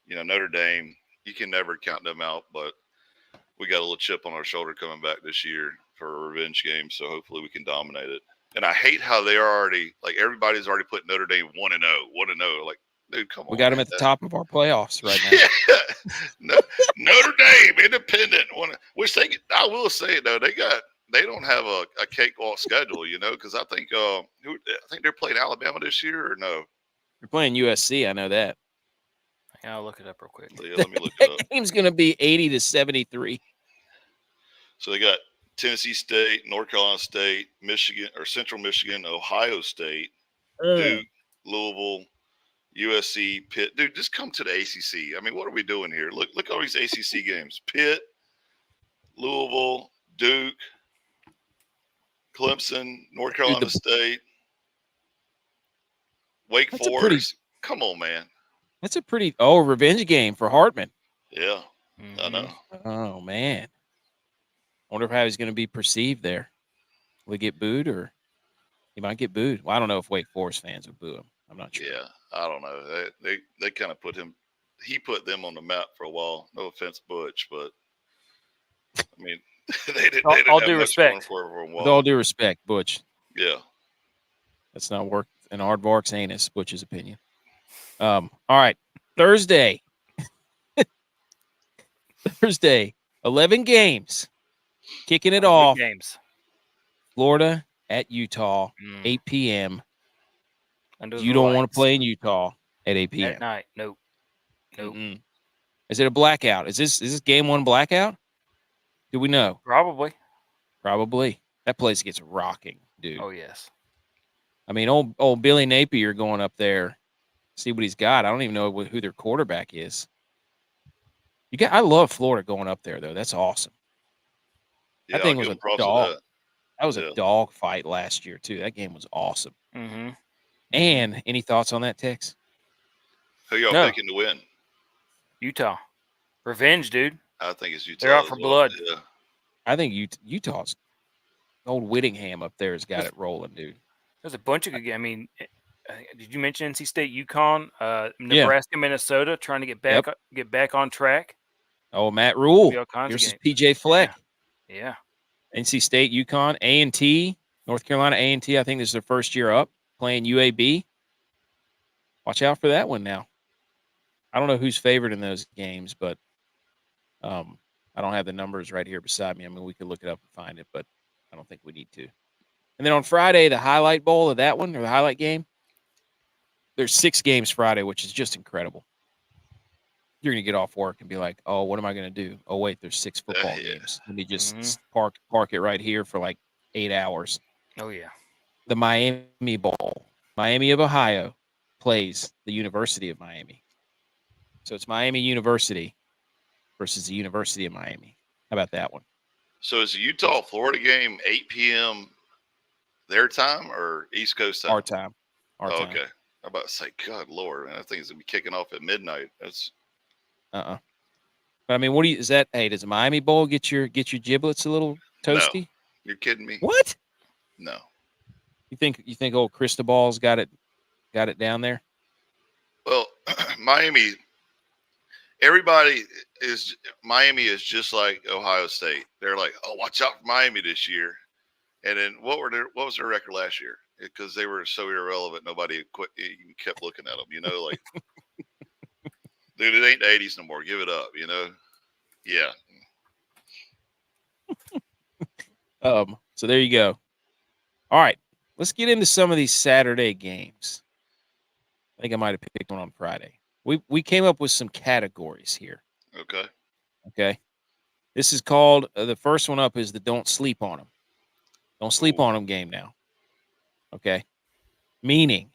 Speaker 3: Notre Dame, you can never count them out, but we got a little chip on our shoulder coming back this year for a revenge game. So hopefully we can dominate it. And I hate how they are already, like, everybody's already put Notre Dame 1-0. Like, dude, come on.
Speaker 1: We got them at the top of our playoffs right now.
Speaker 3: Notre Dame, independent. Which I will say, though, they don't have a cakewalk schedule, because I think they're playing Alabama this year, or no?
Speaker 1: They're playing USC. I know that.
Speaker 2: I'll look it up real quick.
Speaker 3: Yeah, let me look it up.
Speaker 1: That game's going to be 80-73.
Speaker 3: So they got Tennessee State, North Carolina State, Michigan, or Central Michigan, Ohio State, Duke, Louisville, USC, Pitt. Dude, just come to the ACC. I mean, what are we doing here? Look at all these ACC games. Pitt, Louisville, Duke, Clemson, North Carolina State, Wake Forest. Come on, man.
Speaker 1: That's a pretty revenge game for Hartman.
Speaker 3: Yeah, I know.
Speaker 1: Oh man, I wonder how he's going to be perceived there. Will he get booed, or he might get booed? Well, I don't know if Wake Forest fans would boo him. I'm not sure.
Speaker 3: Yeah, I don't know. They kind of put him. He put them on the map for a while. No offense, Butch, but I mean, they didn't
Speaker 2: all
Speaker 3: have
Speaker 2: due
Speaker 3: much
Speaker 2: respect.
Speaker 3: for a while.
Speaker 1: With all due respect, Butch.
Speaker 3: Yeah.
Speaker 1: That's not worth an aardvark's anus, Butch's opinion. All right. Thursday. 11 games. Kicking it off.
Speaker 2: Games.
Speaker 1: Florida at Utah, 8 p.m. You don't want to play in Utah at 8 p.m.
Speaker 2: At night. Nope.
Speaker 1: Mm-mm. Is it a blackout? Is this game one blackout? Do we know?
Speaker 2: Probably.
Speaker 1: That place gets rocking, dude.
Speaker 2: Oh, yes.
Speaker 1: I mean, old Billy Napier going up there, see what he's got. I don't even know who their quarterback is. I love Florida going up there, though. That's awesome.
Speaker 3: Yeah,
Speaker 1: that thing was a dog. That was a dog fight last year, too. That game was awesome.
Speaker 2: Mm-hmm.
Speaker 1: And any thoughts on that, Tex?
Speaker 3: Who y'all picking to win?
Speaker 2: Utah. Revenge, dude.
Speaker 3: I think it's Utah.
Speaker 2: They're out for blood.
Speaker 3: Yeah.
Speaker 1: I think Utah's old Whittingham up there has got it rolling, dude.
Speaker 2: There's a bunch of good games. I mean, did you mention NC State, UConn, Nebraska, Minnesota, trying to get back on track?
Speaker 1: Oh, Matt Rule versus PJ Fleck.
Speaker 2: Yeah.
Speaker 1: NC State, UConn, A&T, North Carolina A&T. I think this is their first year up playing UAB. Watch out for that one now. I don't know who's favored in those games, but I don't have the numbers right here beside me. I mean, we could look it up and find it, but I don't think we need to. And then on Friday, the highlight bowl of that one, or the highlight game, there's 6 games Friday, which is just incredible. You're going to get off work and be like, oh, what am I going to do? Oh, wait, there's 6 football games. Let me just park it right here for like 8 hours.
Speaker 2: Oh, yeah.
Speaker 1: The Miami Bowl. Miami of Ohio plays the University of Miami. So it's Miami University versus the University of Miami. How about that one?
Speaker 3: So is the Utah-Florida game 8 p.m. their time or East Coast time?
Speaker 1: Our time.
Speaker 3: Okay. I'm about to say, God Lord, man, I think it's going to be kicking off at midnight. That's
Speaker 1: But I mean, is that? Hey, does the Miami Bowl get your giblets a little toasty?
Speaker 3: No. You're kidding me?
Speaker 1: What?
Speaker 3: No.
Speaker 1: You think old Cristobal's got it down there?
Speaker 3: Well, Miami is just like Ohio State. They're like, oh, watch out for Miami this year. And then what was their record last year? Because they were so irrelevant, nobody even kept looking at them. You know, like, dude, it ain't the 80s no more. Give it up. You know, yeah.
Speaker 1: So there you go. All right, let's get into some of these Saturday games. I think I might have picked one on Friday. We came up with some categories here. Okay. This is called the first one up is the don't sleep on them. Don't sleep on them game now. Okay. Meaning,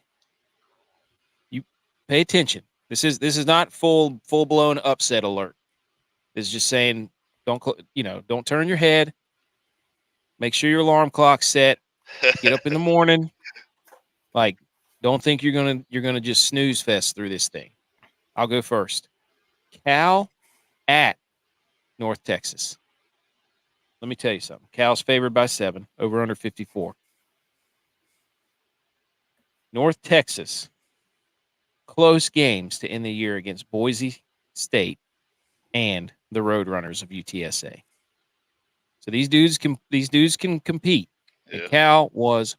Speaker 1: you pay attention. This is not full blown upset alert. This is just saying don't turn your head. Make sure your alarm clock's set. Get up in the morning. Like, don't think you're gonna just snooze fest through this thing. I'll go first. Cal at North Texas. Let me tell you something. Cal's favored by 7, over under 54. North Texas, close games to end the year against Boise State and the Roadrunners of UTSA. So these dudes can compete.
Speaker 2: Yeah.
Speaker 1: And Cal was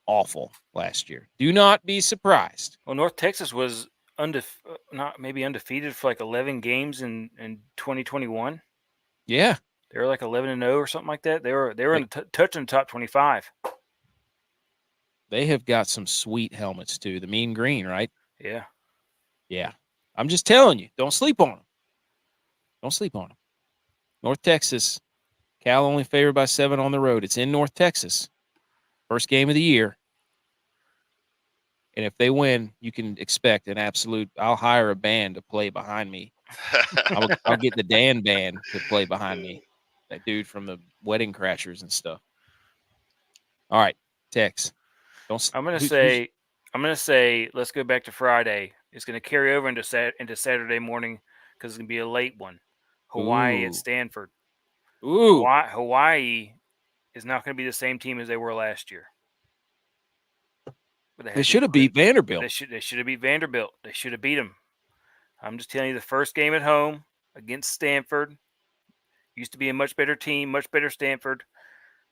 Speaker 1: awful last year. Do not be surprised.
Speaker 2: Well, North Texas was undefeated for like 11 games in 2021.
Speaker 1: Yeah.
Speaker 2: They were like 11-0 or something like that. They were touching the top 25.
Speaker 1: They have got some sweet helmets too. The mean green, right?
Speaker 2: Yeah.
Speaker 1: Yeah. I'm just telling you, don't sleep on them. Don't sleep on them. North Texas, Cal only favored by 7 on the road. It's in North Texas. First game of the year. And if they win, you can expect an absolute. I'll hire a band to play behind me. I'll get the Dan band to play behind me. That dude from the Wedding Crashers and stuff. All right, Tex.
Speaker 2: I'm gonna say let's go back to Friday. It's gonna carry over into Saturday morning because it's gonna be a late one. Hawaii at Stanford.
Speaker 1: Ooh.
Speaker 2: Hawaii is not going to be the same team as they were last year.
Speaker 1: They should have beat Vanderbilt.
Speaker 2: They should have beat Vanderbilt. They should have beat them. I'm just telling you, the first game at home against Stanford used to be a much better team, much better Stanford.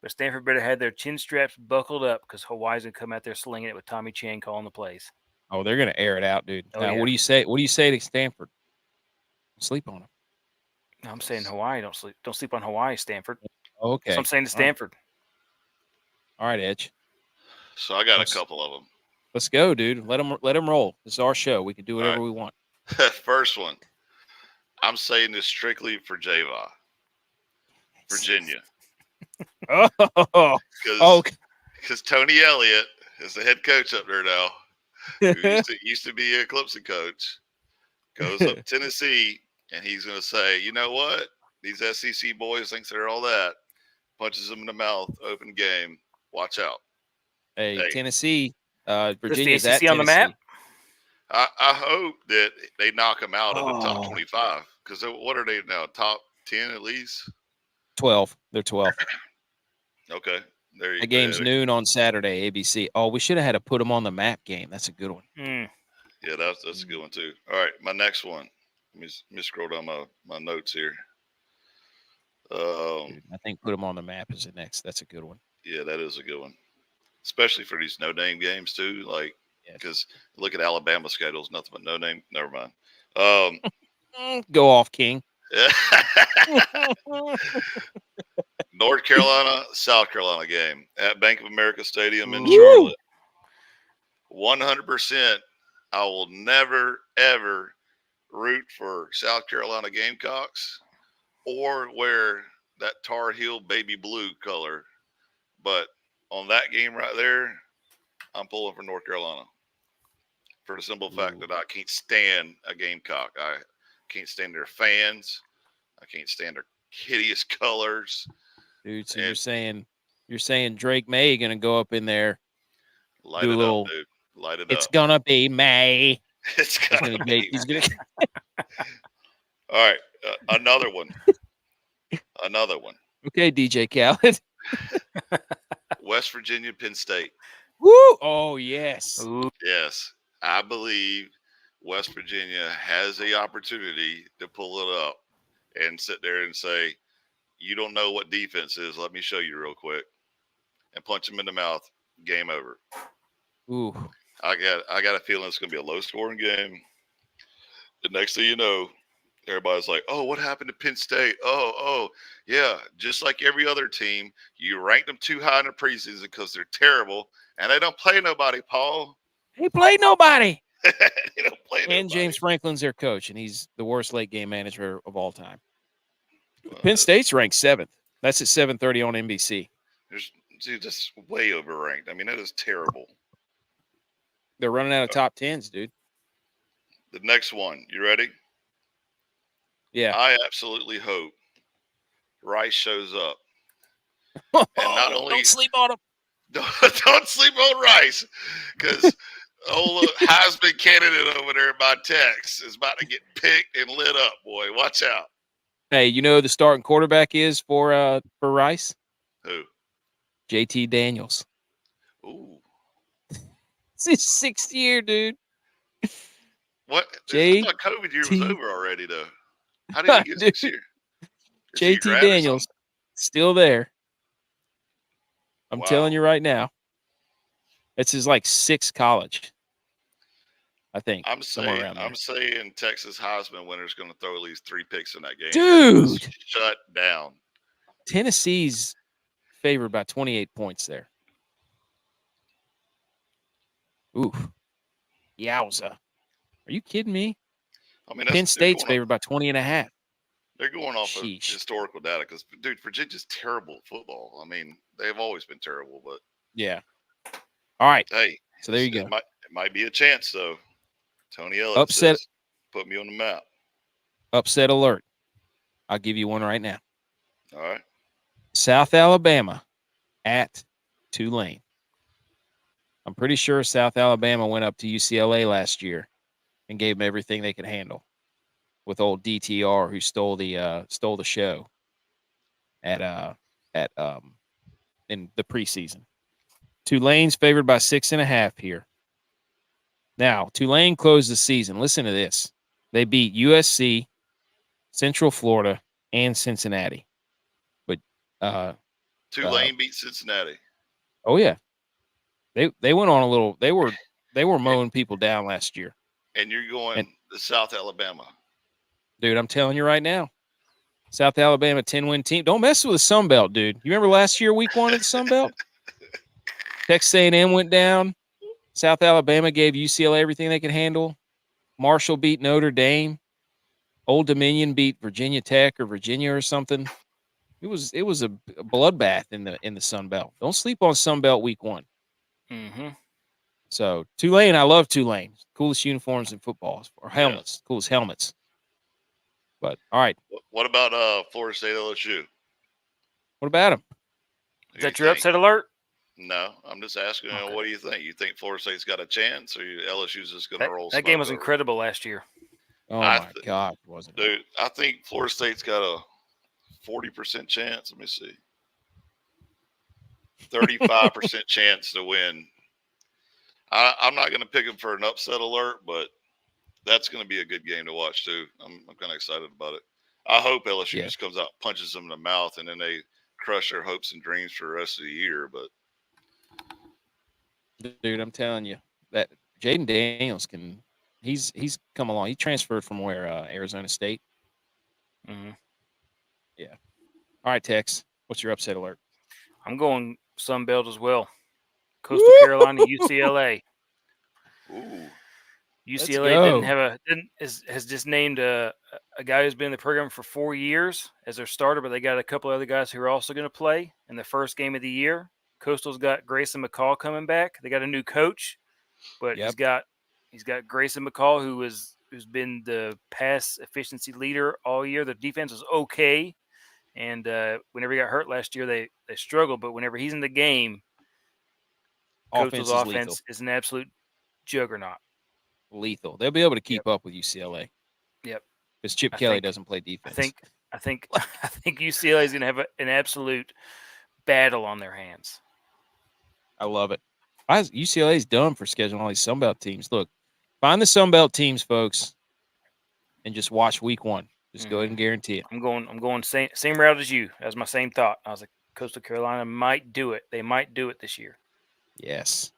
Speaker 2: But Stanford better have their chin straps buckled up because Hawaii's going to come out there slinging it with Tommy Chan calling the plays.
Speaker 1: Oh, they're going to air it out, dude.
Speaker 2: Oh,
Speaker 1: now,
Speaker 2: yeah.
Speaker 1: What do you say? What do you say to Stanford? Sleep on them.
Speaker 2: I'm saying Hawaii. Don't sleep on Hawaii, Stanford.
Speaker 1: Okay.
Speaker 2: So I'm saying to Stanford.
Speaker 1: All right, Edge.
Speaker 3: So I got a couple of them.
Speaker 1: Let's go, dude. Let them roll. This is our show. We can do whatever we want.
Speaker 3: First one. I'm saying this strictly for Java, Virginia. Because Tony Elliott is the head coach up there now, who used to be a Clemson coach, goes up to Tennessee, and he's going to say, you know what? These SEC boys think they're all that. Punches them in the mouth, open game. Watch out.
Speaker 1: Hey. Tennessee, Virginia's
Speaker 2: the SEC
Speaker 1: at
Speaker 2: on the map.
Speaker 3: I hope that they knock them out of the top 25. Because what are they now? Top 10 at least?
Speaker 1: 12. They're 12.
Speaker 3: Okay. There you go.
Speaker 1: The game's noon on Saturday, ABC. Oh, we should have had to put them on the map game. That's a good one.
Speaker 3: Yeah, that's a good one, too. All right, my next one. Let me scroll down my notes here.
Speaker 1: Dude, I think put them on the map is the next. That's a good one.
Speaker 3: Yeah, that is a good one. Especially for these no-name games, too. Like, because look at Alabama's schedules, nothing but no-name. Never mind.
Speaker 1: Go off, King.
Speaker 3: North Carolina, South Carolina game at Bank of America Stadium in Charlotte. 100%. I will never, ever root for South Carolina Gamecocks or wear that Tar Heel baby blue color. But on that game right there, I'm pulling for North Carolina for the simple fact that I can't stand a Gamecock. I can't stand their fans. I can't stand their hideous colors.
Speaker 1: Dude, so you're saying Drake May gonna go up in there,
Speaker 3: light it up, dude. Light it up.
Speaker 1: It's gonna be May.
Speaker 3: It's gonna be.
Speaker 1: He's gonna.
Speaker 3: All right, another one. Another one.
Speaker 1: Okay, DJ Khaled.
Speaker 3: West Virginia, Penn State.
Speaker 1: Woo! Oh yes.
Speaker 2: Ooh.
Speaker 3: Yes, I believe West Virginia has the opportunity to pull it up and sit there and say, you don't know what defense is. Let me show you real quick. And punch them in the mouth. Game over.
Speaker 1: Ooh.
Speaker 3: I got a feeling it's going to be a low-scoring game. The next thing you know, everybody's like, oh, what happened to Penn State? Oh, yeah. Just like every other team, you ranked them too high in the preseason because they're terrible, and they don't play nobody, Paul.
Speaker 1: They play nobody.
Speaker 3: They don't play nobody.
Speaker 1: And James Franklin's their coach, and he's the worst late-game manager of all time. Penn State's ranked 7th. That's at 7:30 on NBC.
Speaker 3: That's way overranked. I mean, that is terrible.
Speaker 1: They're running out of top 10s, dude.
Speaker 3: The next one. You ready?
Speaker 1: Yeah.
Speaker 3: I absolutely hope Rice shows up. And not only
Speaker 1: don't sleep on him.
Speaker 3: Don't sleep on Rice, because old Heisman candidate over there by Tex is about to get picked and lit up. Boy, watch out.
Speaker 1: Hey, you know who the starting quarterback is for Rice?
Speaker 3: Who?
Speaker 1: JT Daniels.
Speaker 3: Ooh.
Speaker 1: It's his 6th year, dude.
Speaker 3: What? I thought COVID year was over already, though. How did he get 6 years?
Speaker 1: JT Daniels still there. I'm telling you right now. It's his 6th college. I think.
Speaker 3: I'm saying Texas Heisman winner's going to throw at least 3 picks in that game.
Speaker 1: Dude.
Speaker 3: Shut down.
Speaker 1: Tennessee's favored by 28 points there. Ooh. Yowza. Are you kidding me?
Speaker 3: I mean,
Speaker 1: Penn State's favored by 20.5.
Speaker 3: They're going off of historical data because, dude, Virginia's terrible at football. I mean, they've always been terrible, but
Speaker 1: yeah. All right.
Speaker 3: Hey,
Speaker 1: so there you go.
Speaker 3: It Might be a chance though. Tony Elliott
Speaker 1: Upset.
Speaker 3: says, "Put me on the map."
Speaker 1: Upset alert. I'll give you one right now.
Speaker 3: All right.
Speaker 1: South Alabama at Tulane. I'm pretty sure South Alabama went up to UCLA last year and gave them everything they could handle with old DTR, who stole the show at in the preseason. Tulane's favored by 6.5 here. Now, Tulane closed the season. Listen to this. They beat USC, Central Florida, and Cincinnati. But
Speaker 3: Tulane beat Cincinnati.
Speaker 1: Oh yeah. They went on a little they were mowing people down last year.
Speaker 3: And you're going to South Alabama.
Speaker 1: Dude, I'm telling you right now. South Alabama 10-win team. Don't mess with the Sun Belt, dude. You remember last year week 1 of the Sun Belt? Texas A&M went down. South Alabama gave UCLA everything they could handle. Marshall beat Notre Dame. Old Dominion beat Virginia Tech or Virginia or something. It was a bloodbath in the Sun Belt. Don't sleep on Sun Belt week 1.
Speaker 2: Mm-hmm.
Speaker 1: So Tulane, I love Tulane. Coolest uniforms in football or helmets. Yeah. Coolest helmets. But all right.
Speaker 3: What about Florida State LSU?
Speaker 1: What about them?
Speaker 2: Is that your upset alert?
Speaker 3: No, I'm just asking. Okay. What do you think? You think Florida State's got a chance, or LSU's just going to roll?
Speaker 2: That game was incredible last year.
Speaker 1: Oh my God, wasn't it?
Speaker 3: Dude, I think Florida State's got a 40% chance. Let me see. 35% chance to win. I'm not going to pick them for an upset alert, but that's going to be a good game to watch too. I'm kind of excited about it. I hope LSU just comes out, punches them in the mouth, and then they crush their hopes and dreams for the rest of the year. But
Speaker 1: dude, I'm telling you that Jaden Daniels he's come along. He transferred from where Arizona State.
Speaker 2: Mm-hmm.
Speaker 1: Yeah. All right, Tex, what's your upset alert?
Speaker 2: I'm going Sun Belt as well. Coastal Carolina, UCLA.
Speaker 3: Ooh.
Speaker 2: UCLA has just named a guy who's been in the program for 4 years as their starter, but they got a couple other guys who are also going to play in the first game of the year. Coastal's got Grayson McCall coming back. They got a new coach, but he's got Grayson McCall who's been the pass efficiency leader all year. The defense was okay, and whenever he got hurt last year, they struggled. But whenever he's in the game, Coastal's offense is an absolute juggernaut.
Speaker 1: Lethal. They'll be able to keep up with UCLA.
Speaker 2: Yep.
Speaker 1: Because Chip Kelly doesn't play defense.
Speaker 2: I think UCLA is going to have an absolute battle on their hands.
Speaker 1: I love it. UCLA's done for scheduling all these Sunbelt teams. Look, find the Sunbelt teams, folks, and just watch week 1. Just go ahead and guarantee it.
Speaker 2: I'm going same route as you. That was my same thought. I was like, Coastal Carolina might do it. They might do it this year.
Speaker 1: Yes.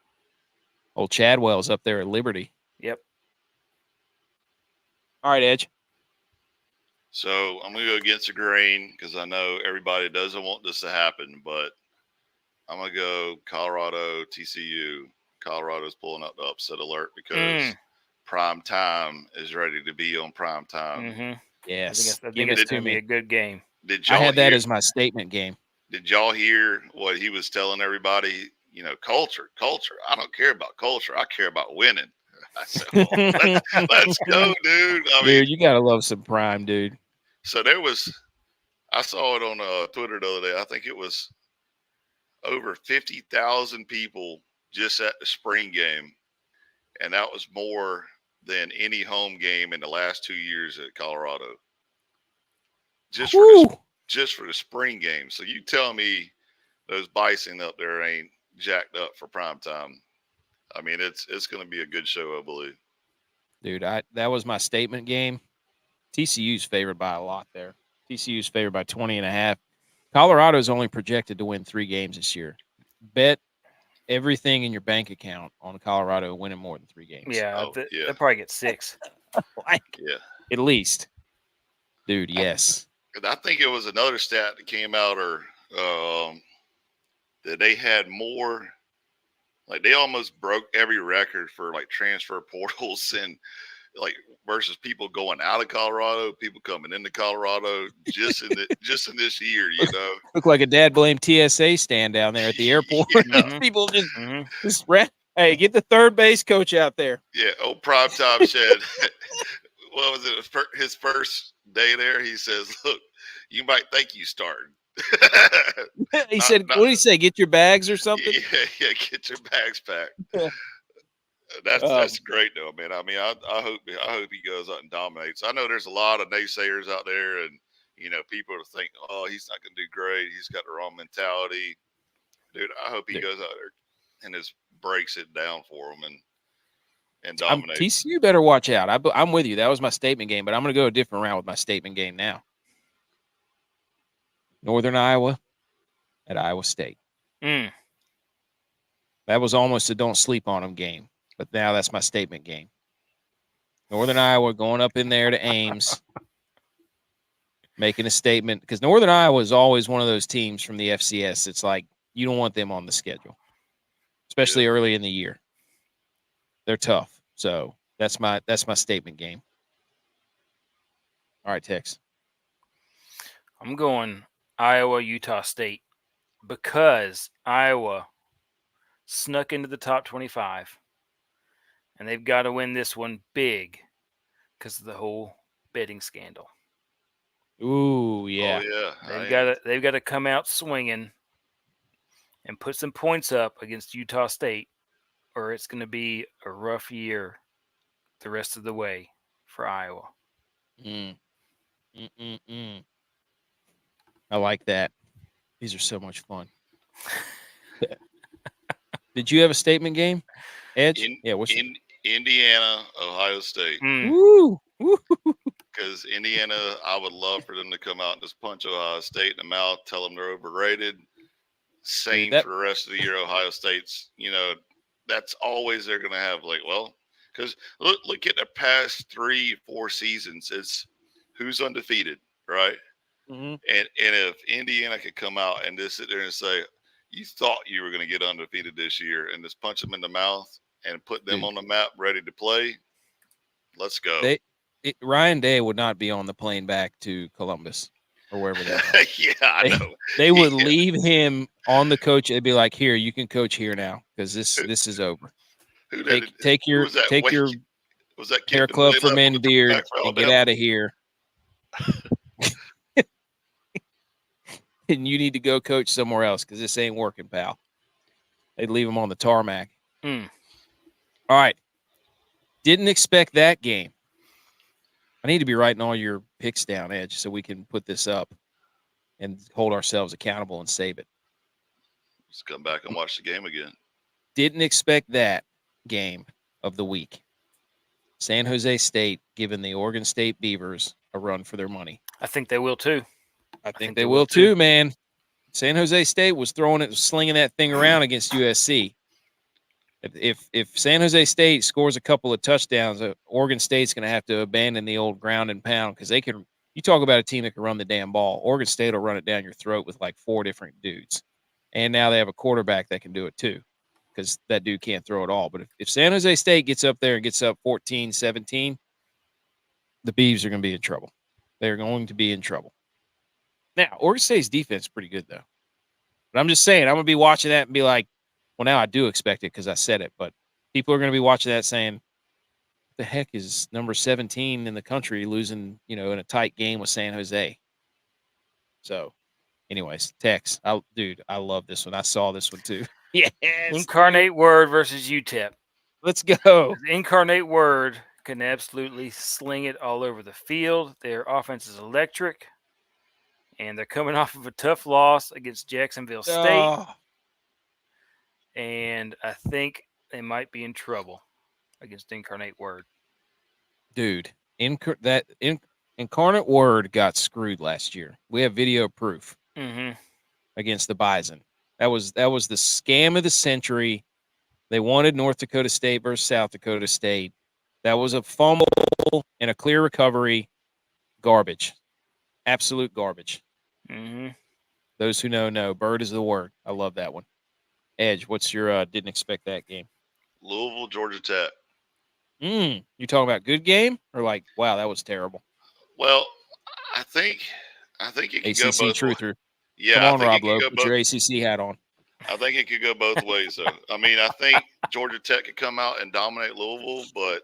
Speaker 1: Old Chadwell's up there at Liberty.
Speaker 2: Yep.
Speaker 1: All right, Edge.
Speaker 3: So I'm going to go against the grain because I know everybody doesn't want this to happen, but I'm going to go Colorado, TCU. Colorado's pulling up the upset alert because prime time is ready to be on prime time.
Speaker 2: Mm-hmm.
Speaker 1: Yes.
Speaker 2: I think it's going to be a good game.
Speaker 1: I had that as my statement game.
Speaker 3: Did y'all hear what he was telling everybody? You know, culture. I don't care about culture. I care about winning. I said, let's go, dude.
Speaker 1: Dude, you got to love some prime, dude.
Speaker 3: So I saw it on Twitter the other day. I think it was over 50,000 people just at the spring game. And that was more than any home game in the last 2 years at Colorado. Just for the spring game. So you tell me those Bison up there ain't jacked up for prime time. I mean, it's going to be a good show, I believe.
Speaker 1: Dude, that was my statement game. TCU's favored by a lot there. TCU's favored by 20.5. Colorado's only projected to win 3 games this year. Bet everything in your bank account on Colorado winning more than 3 games.
Speaker 2: Yeah, they'll probably get 6.
Speaker 1: At least. Dude, yes.
Speaker 3: I think it was another stat that came out that they had more, like they almost broke every record for like transfer portals and like versus people going out of Colorado, people coming into Colorado just in this year, you know.
Speaker 1: Look like a dad blame TSA stand down there at the airport.
Speaker 3: Yeah.
Speaker 1: People just Hey, get the third base coach out there.
Speaker 3: Yeah, old Primetime said, what was it? His first day there, he says, "Look, you might think you started."
Speaker 1: He said, "What did he say? Get your bags or something."
Speaker 3: Yeah, get your bags packed.
Speaker 1: Yeah.
Speaker 3: That's great though, man. I mean, I hope he goes out and dominates. I know there's a lot of naysayers out there, and people think, oh, he's not going to do great. He's got the wrong mentality, dude. I hope he goes out there and just breaks it down for him and dominates.
Speaker 1: TCU better watch out. I'm with you. That was my statement game, but I'm going to go a different route with my statement game now. Northern Iowa at Iowa State. That was almost a don't sleep on them game, but now that's my statement game. Northern Iowa going up in there to Ames, making a statement, because Northern Iowa is always one of those teams from the FCS. It's like you don't want them on the schedule, especially early in the year. They're tough. So that's my statement game. All right, Tex.
Speaker 2: I'm going Iowa, Utah State, because Iowa snuck into the top 25, and they've got to win this one big because of the whole betting scandal.
Speaker 1: Ooh, yeah.
Speaker 3: Oh yeah.
Speaker 2: They've got to come out swinging and put some points up against Utah State, or it's going to be a rough year the rest of the way for Iowa.
Speaker 1: I like that. These are so much fun. Did you have a statement game, Edge?
Speaker 3: Indiana, Ohio State.
Speaker 1: Woo!
Speaker 3: Because Indiana, I would love for them to come out and just punch Ohio State in the mouth, tell them they're overrated. Same for the rest of the year. Ohio State's, that's always they're going to have because look at the past 3-4 seasons. It's who's undefeated, right?
Speaker 1: Mm-hmm.
Speaker 3: And if Indiana could come out and just sit there and say, you thought you were going to get undefeated this year, and just punch them in the mouth and put them on the map ready to play, let's go.
Speaker 1: Ryan Day would not be on the plane back to Columbus or wherever they're
Speaker 3: Yeah, I know.
Speaker 1: They would leave him on the coach. They'd be like, "Here, you can coach here now because this is over. Take your hair club for men beard and get out of here. And you need to go coach somewhere else because this ain't working, pal." They'd leave him on the tarmac. All right. Didn't expect that game. I need to be writing all your picks down, Edge, so we can put this up and hold ourselves accountable and save it.
Speaker 3: Just come back and watch the game again.
Speaker 1: Didn't expect that game of the week. San Jose State giving the Oregon State Beavers a run for their money.
Speaker 2: I think they will too.
Speaker 1: I think they will too, man. San Jose State was slinging that thing around against USC. If San Jose State scores a couple of touchdowns, Oregon State's going to have to abandon the old ground and pound because they can. You talk about a team that can run the damn ball. Oregon State will run it down your throat with like 4 different dudes, and now they have a quarterback that can do it too, because that dude can't throw it all. But if San Jose State gets up there and gets up 14-17, the Beavs are going to be in trouble. They're going to be in trouble. Now, Oregon State's defense is pretty good though, but I'm just saying I'm going to be watching that and be like, well, now I do expect it because I said it, but people are going to be watching that saying, the heck is number 17 in the country losing, in a tight game with San Jose? So, anyways, Tex, I love this one. I saw this one too. Yes.
Speaker 2: Incarnate Word versus UTEP.
Speaker 1: Let's go.
Speaker 2: Incarnate Word can absolutely sling it all over the field. Their offense is electric, and they're coming off of a tough loss against Jacksonville State. And I think they might be in trouble against Incarnate Word.
Speaker 1: Dude, Incarnate Word got screwed last year. We have video proof against the Bison. That was the scam of the century. They wanted North Dakota State versus South Dakota State. That was a fumble and a clear recovery. Garbage. Absolute garbage. Those who know. Bird is the word. I love that one. Edge, what's your didn't expect that game?
Speaker 3: Louisville, Georgia Tech.
Speaker 1: You talking about good game or like, wow, that was terrible?
Speaker 3: Well, I think it can
Speaker 1: ACC
Speaker 3: go both
Speaker 1: truther.
Speaker 3: Yeah,
Speaker 1: Come on, Rob Lowe, put your ACC hat on.
Speaker 3: I think it could go both ways, though. I mean, I think Georgia Tech could come out and dominate Louisville, but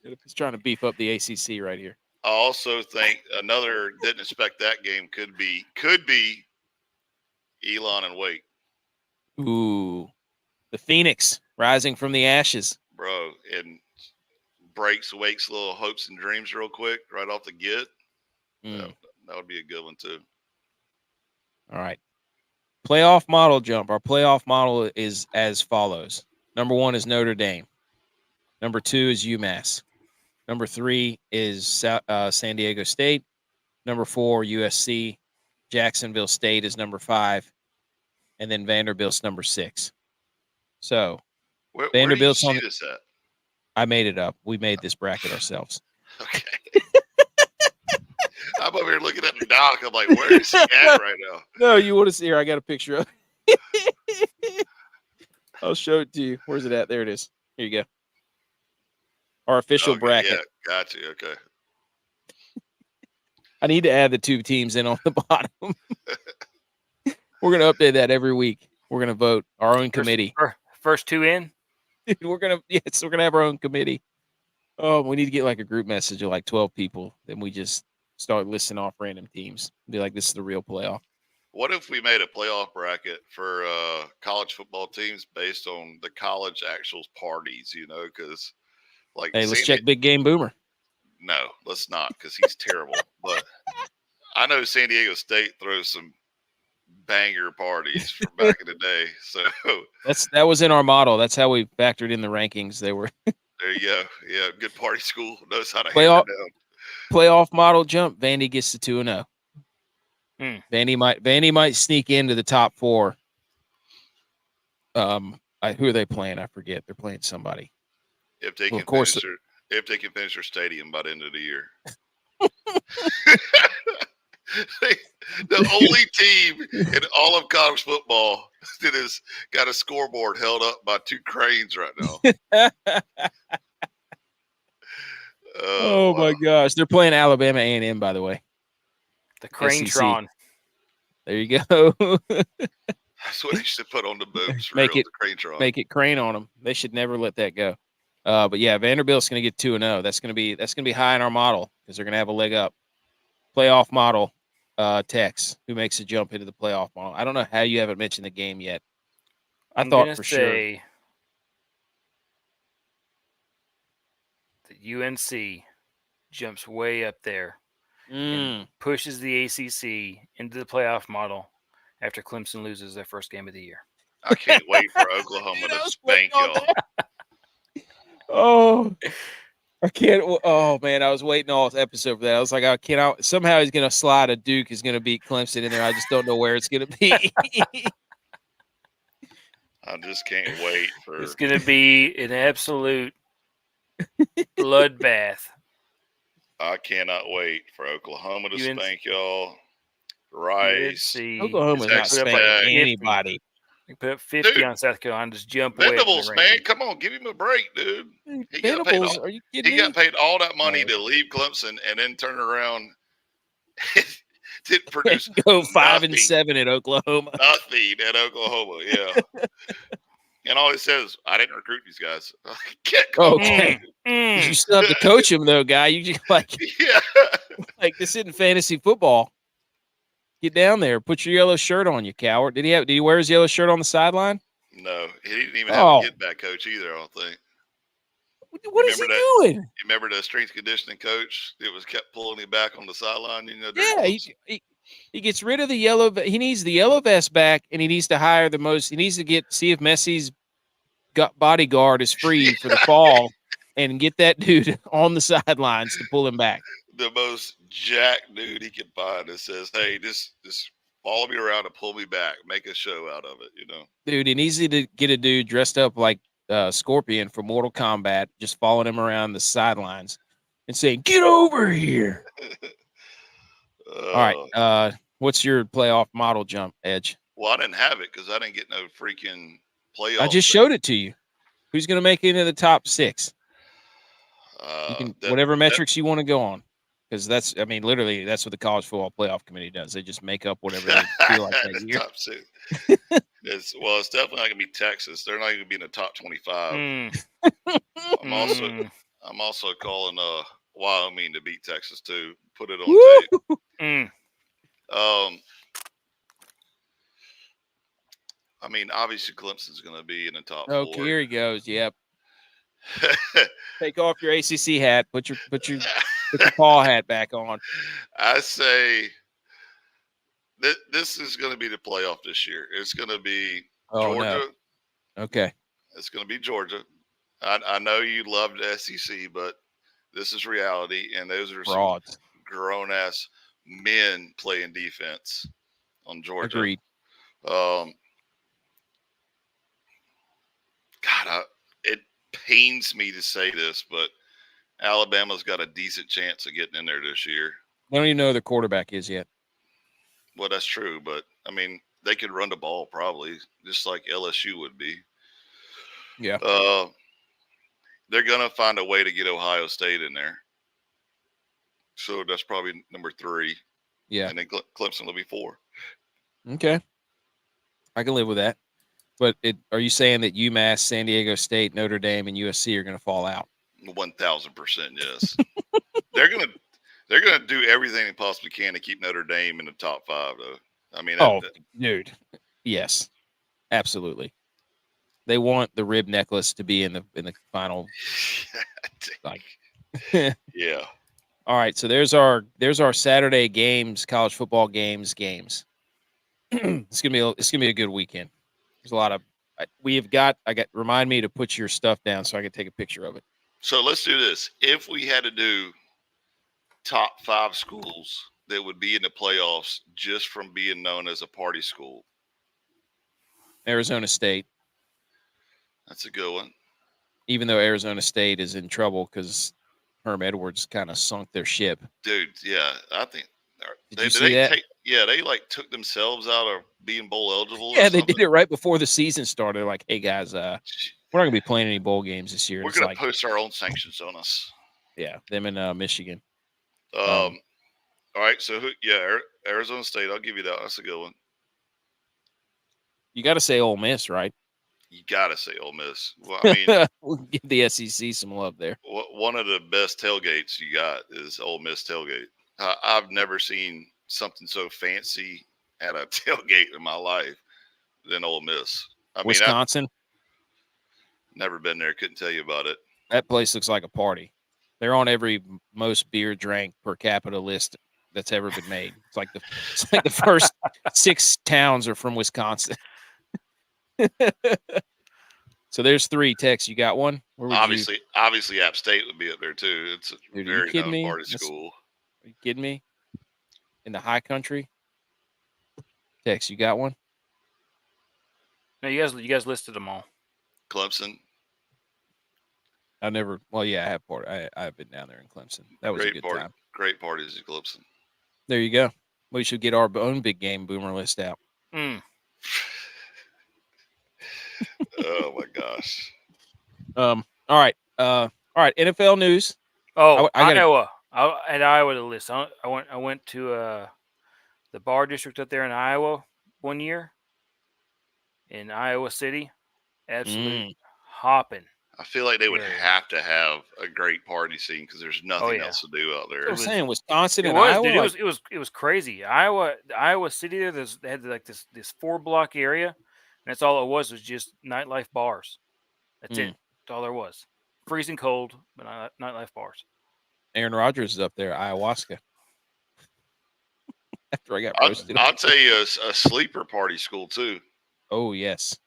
Speaker 1: It's trying to beef up the ACC right here.
Speaker 3: I also think another didn't expect that game could be Elon and Wake.
Speaker 1: Ooh, the Phoenix rising from the ashes,
Speaker 3: bro, and breaks Wake's little hopes and dreams real quick right off the get. That would be a good one too.
Speaker 1: All right. Playoff model jump. Our playoff model is as follows. Number 1 is Notre Dame. Number 2 is UMass. Number 3 is San Diego State. Number 4, USC. Jacksonville State is number 5. And then Vanderbilt's number 6. So Vanderbilt's
Speaker 3: where did you see this at?
Speaker 1: I made it up. We made this bracket ourselves.
Speaker 3: Okay. I'm over here looking at the doc. I'm like, where is he at right now?
Speaker 1: No, you want to see here? I got a picture of it. I'll show it to you. Where's it at? There it is. Here you go. Our official bracket.
Speaker 3: Yeah, got you. Okay.
Speaker 1: I need to add the 2 teams in on the bottom. We're going to update that every week. We're going to vote our own committee.
Speaker 2: First 2 in?
Speaker 1: we're going to have our own committee. Oh, we need to get like a group message of like 12 people. Then we just start listing off random teams. Be like, this is the real playoff.
Speaker 3: What if we made a playoff bracket for college football teams based on the college actual parties, because like,
Speaker 1: hey, let's check Big Game Boomer.
Speaker 3: No, let's not, because he's terrible. But I know San Diego State throws some banger parties from back in the day. So
Speaker 1: that was in our model. That's how we factored in the rankings. They were
Speaker 3: there you go. Yeah, good party school. Knows how to
Speaker 1: playoff
Speaker 3: hammer down.
Speaker 1: Playoff model jump. Vandy gets to 2-0. Vandy might sneak into the top 4. Who are they playing? I forget. They're playing somebody.
Speaker 3: If they can finish their stadium by the end of the year. The only team in all of college football that has got a scoreboard held up by 2 cranes right now.
Speaker 1: Oh my gosh. They're playing Alabama A&M, by the way.
Speaker 2: The Cranetron.
Speaker 1: There you go.
Speaker 3: That's what they should put on the boobs.
Speaker 1: Make it
Speaker 3: Make
Speaker 1: it crane on them. They should never let that go. But yeah, Vanderbilt's going to get 2-0. That's going to be high in our model because they're going to have a leg up. Playoff model, Tex, who makes a jump into the playoff model. I don't know how you haven't mentioned the game yet. I thought for sure
Speaker 2: the UNC jumps way up there and pushes the ACC into the playoff model after Clemson loses their first game of the year.
Speaker 3: I can't wait for Oklahoma to spank y'all.
Speaker 1: Oh, I can't. Oh, man, I was waiting all episode for that. I was like, I cannot. Somehow he's going to slide a Duke is going to beat Clemson in there. I just don't know where it's going to be.
Speaker 3: I just can't wait for
Speaker 2: it's going to be an absolute bloodbath.
Speaker 3: I cannot wait for Oklahoma to spank y'all. Rice.
Speaker 1: Oklahoma's not spanking anybody.
Speaker 2: They put up 50 on South Carolina. Just jump away.
Speaker 3: Venables, man, come on, give him a break, dude.
Speaker 1: Venables, are you kidding me?
Speaker 3: He got paid all that money to leave Clemson and then turn around. Didn't produce
Speaker 1: go 5-7 at Oklahoma.
Speaker 3: Nothing at Oklahoma, yeah. And all it says, I didn't recruit these guys.
Speaker 1: Okay. You still have to coach them, though, guy. You just like this isn't fantasy football. Get down there. Put your yellow shirt on, you coward. Did he wear his yellow shirt on the sideline?
Speaker 3: No, he didn't even have a get back coach either, I don't think.
Speaker 1: What is he doing?
Speaker 3: You remember the strength conditioning coach that was kept pulling him back on the sideline?
Speaker 1: Yeah, he gets rid of the yellow. He needs the yellow vest back, and he needs to hire the most. He needs to see if Messi's bodyguard is free for the fall, and get that dude on the sidelines to pull him back.
Speaker 3: The most jack dude he can find that says, "Hey, just follow me around and pull me back, make a show out of it,"
Speaker 1: Dude, it easy to get a dude dressed up like Scorpion from Mortal Kombat, just following him around the sidelines and saying, "Get over here." All right, what's your playoff model jump, Edge?
Speaker 3: Well, I didn't have it because I didn't get no freaking playoff.
Speaker 1: I just showed it to you. Who's going to make it into the top 6? Whatever metrics you want to go on. Because literally, that's what the college football playoff committee does. They just make up whatever they feel like that year.
Speaker 3: Top 6. It's definitely not going to be Texas. They're not going to be in the top 25. I'm also calling Wyoming to beat Texas too. Put it on tape. I mean, obviously Clemson's going to be in the top 4.
Speaker 1: Okay, here he goes. Yep. Take off your ACC hat. Put your Paul hat back on.
Speaker 3: I say this is going to be the playoff this year. It's going to be Georgia.
Speaker 1: No. Okay.
Speaker 3: It's going to be Georgia. I know you loved SEC, but this is reality, and those are
Speaker 1: frauds.
Speaker 3: Some grown-ass men playing defense on Georgia.
Speaker 1: Agreed.
Speaker 3: God, it pains me to say this, but Alabama's got a decent chance of getting in there this year.
Speaker 1: They don't even know who their quarterback is yet.
Speaker 3: Well, that's true, but, I mean, they could run the ball probably, just like LSU would be.
Speaker 1: Yeah.
Speaker 3: They're going to find a way to get Ohio State in there. So that's probably number 3.
Speaker 1: Yeah.
Speaker 3: And then Clemson will be 4.
Speaker 1: Okay. I can live with that. But are you saying that UMass, San Diego State, Notre Dame, and USC are going to fall out?
Speaker 3: 1,000%, yes. They're gonna do everything they possibly can to keep Notre Dame in the top 5, though. I mean,
Speaker 1: dude, yes, absolutely. They want the rib necklace to be in the final. Like,
Speaker 3: yeah.
Speaker 1: All right, so there's our Saturday games, college football games. It's gonna be a good weekend. There's a lot of remind me to put your stuff down so I can take a picture of it.
Speaker 3: So let's do this. If we had to do top 5 schools that would be in the playoffs just from being known as a party school.
Speaker 1: Arizona State.
Speaker 3: That's a good one.
Speaker 1: Even though Arizona State is in trouble because Herm Edwards kind of sunk their ship.
Speaker 3: Dude, yeah, I think.
Speaker 1: Did you see that?
Speaker 3: They like took themselves out of being bowl eligible.
Speaker 1: Yeah, they did it right before the season started. They're like, hey guys, we're not gonna be playing any bowl games this year.
Speaker 3: We're gonna post our own sanctions on us.
Speaker 1: Yeah, them in Michigan.
Speaker 3: All right, so Arizona State. I'll give you that. That's a good one.
Speaker 1: You got to say Ole Miss, right?
Speaker 3: You got to say Ole Miss. Well, I mean,
Speaker 1: we'll give the SEC some love there.
Speaker 3: One of the best tailgates you got is Ole Miss tailgate. I've never seen something so fancy at a tailgate in my life than Ole Miss.
Speaker 1: Wisconsin?
Speaker 3: Never been there. Couldn't tell you about it.
Speaker 1: That place looks like a party. They're on every most beer drank per capita list that's ever been made. It's like the first 6 towns are from Wisconsin. So there's 3. Tex, you got one?
Speaker 3: Obviously, App State would be up there too. It's a very known party school.
Speaker 1: Are you kidding me? In the high country? Tex, you got one?
Speaker 2: No, you guys listed them all.
Speaker 3: Clemson.
Speaker 1: I have I've been down there in Clemson. That was a good time.
Speaker 3: Great parties at Clemson.
Speaker 1: There you go. We should get our own big game boomer list out.
Speaker 3: Oh my gosh.
Speaker 1: All right. NFL news.
Speaker 2: Oh, Iowa. I had Iowa to list. I went to the bar district up there in Iowa one year in Iowa City. Absolutely hopping.
Speaker 3: I feel like they would have to have a great party scene because there's nothing else to do out there.
Speaker 1: I'm saying Wisconsin and Iowa.
Speaker 2: Dude, it was crazy. Iowa City there. They had like this 4-block area, and that's all it was just nightlife bars. That's it. That's all there was. Freezing cold, but nightlife bars.
Speaker 1: Aaron Rodgers is up there, ayahuasca. After I got roasted.
Speaker 3: I'll tell you a sleeper party school too.
Speaker 1: Oh yes,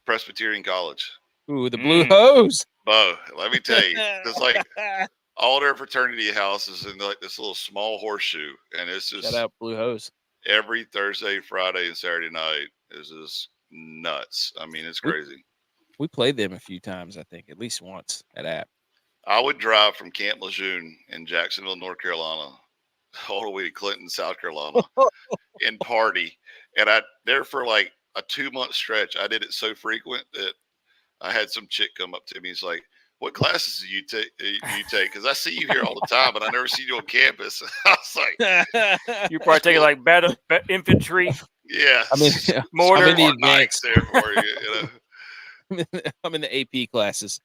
Speaker 3: Presbyterian College.
Speaker 1: Ooh, the Blue Hose.
Speaker 3: Bo, let me tell you, it's like all their fraternity houses in like this little small horseshoe, and it's just
Speaker 1: shout out Blue Hose.
Speaker 3: Every Thursday, Friday, and Saturday night is just nuts. I mean, it's crazy.
Speaker 1: We played them a few times, I think, at least once at App.
Speaker 3: I would drive from Camp Lejeune in Jacksonville, North Carolina, all the way to Clinton, South Carolina, and party. And there for like a 2-month stretch, I did it so frequent that I had some chick come up to me. He's like, "What classes do you take? Because I see you here all the time, but I never see you on campus." I was like,
Speaker 2: "You're probably taking like battle infantry."
Speaker 3: Yeah.
Speaker 1: I'm in,
Speaker 2: Mortar.
Speaker 1: I'm in the
Speaker 3: Smart Nikes
Speaker 1: advanced.
Speaker 3: there for you.
Speaker 1: I'm in the AP classes.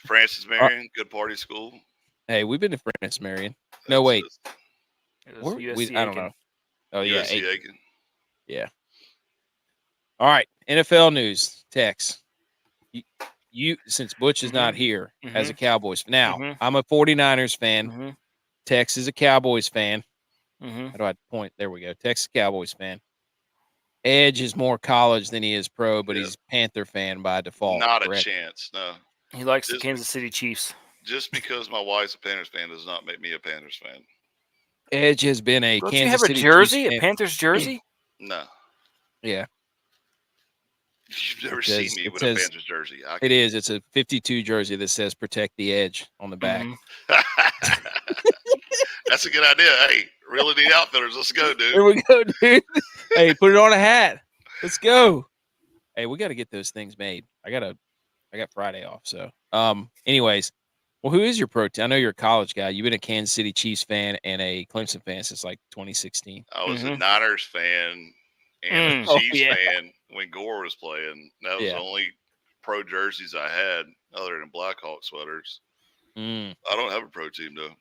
Speaker 3: Francis Marion, good party school.
Speaker 1: Hey, we've been to Francis Marion. No, wait.
Speaker 2: It was USC
Speaker 1: I don't
Speaker 2: Aiken.
Speaker 1: know. Oh, yeah.
Speaker 3: USC Aiken.
Speaker 1: Yeah. All right. NFL news. Tex. You since Butch is not here as a Cowboys fan. Now, I'm a 49ers fan. Tex is a Cowboys fan. How do I point? There we go. Tex is a Cowboys fan. Edge is more college than he is pro, but he's Panther fan by default.
Speaker 3: Not
Speaker 1: correct?
Speaker 3: a chance. No.
Speaker 2: He likes the Kansas City Chiefs.
Speaker 3: Just because my wife's a Panthers fan does not make me a Panthers fan.
Speaker 1: Edge has been a
Speaker 2: Don't
Speaker 1: Kansas City
Speaker 2: you have a jersey,
Speaker 1: Chiefs
Speaker 2: a Panthers jersey?
Speaker 3: No.
Speaker 1: Yeah.
Speaker 3: You've never seen me with a Panthers jersey.
Speaker 1: It is. It's a 52 jersey that says "Protect the Edge" on the back.
Speaker 3: That's a good idea. Hey, really neat outfitters. Let's go, dude.
Speaker 1: Here we go, dude. Hey, put it on a hat. Let's go. Hey, we got to get those things made. I got Friday off. So, anyways, well, who is your pro team? I know you're a college guy. You've been a Kansas City Chiefs fan and a Clemson fan since like 2016.
Speaker 3: I was a Niners fan and a Chiefs fan when Gore was playing. That was the only pro jerseys I had other than Blackhawk sweaters. I don't have a pro team, though.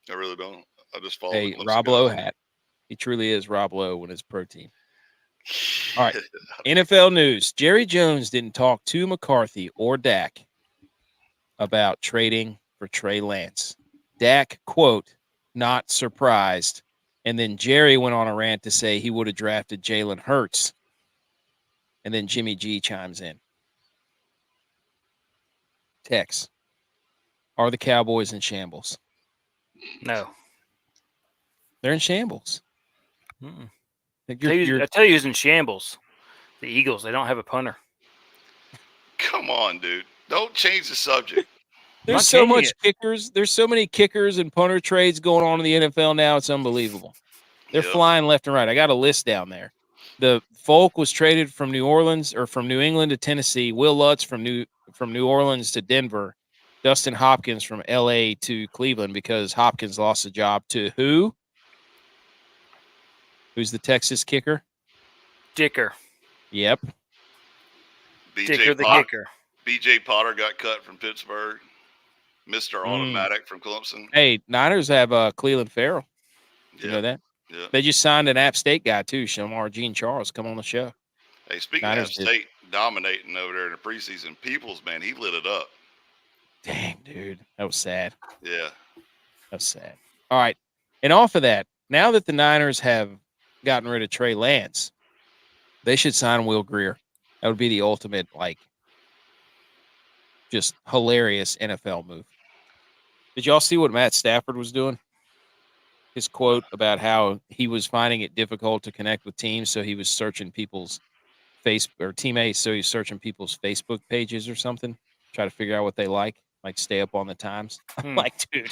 Speaker 3: I really don't. I just follow the Clemson
Speaker 1: Rob
Speaker 3: guys.
Speaker 1: Lowe hat. He truly is Rob Lowe when it's pro team. All right. NFL news. Jerry Jones didn't talk to McCarthy or Dak about trading for Trey Lance. Dak, quote, not surprised. And then Jerry went on a rant to say he would have drafted Jalen Hurts. And then Jimmy G chimes in. Tex, are the Cowboys in shambles?
Speaker 2: No.
Speaker 1: They're in shambles.
Speaker 2: I tell you who's in shambles. The Eagles. They don't have a punter.
Speaker 3: Come on, dude. Don't change the subject.
Speaker 1: There's so much kickers. There's so many kickers and punter trades going on in the NFL now. It's unbelievable. They're flying left and right. I got a list down there. The Folk was traded from New Orleans or from New England to Tennessee. Will Lutz from New Orleans to Denver. Dustin Hopkins from L.A. to Cleveland because Hopkins lost the job to who? Who's the Texas kicker?
Speaker 2: Dicker.
Speaker 1: Yep.
Speaker 2: Dicker the kicker.
Speaker 3: B.J. Potter got cut from Pittsburgh. Mr. Automatic from Clemson.
Speaker 1: Hey, Niners have Cleveland Farrell. You know that?
Speaker 3: Yeah.
Speaker 1: They just signed an App State guy, too, Shamar Jean Charles. Come on the show.
Speaker 3: Hey, speaking of App State dominating over there in the preseason, Peoples, man, he lit it up.
Speaker 1: Dang, dude. That was sad.
Speaker 3: Yeah.
Speaker 1: That was sad. All right. And off of that, now that the Niners have gotten rid of Trey Lance, they should sign Will Grier. That would be the ultimate, just hilarious NFL move. Did y'all see what Matt Stafford was doing? His quote about how he was finding it difficult to connect with teams, so he was searching people's teammates, so he's searching people's Facebook pages or something, try to figure out what they like stay up on the times. I'm like, dude,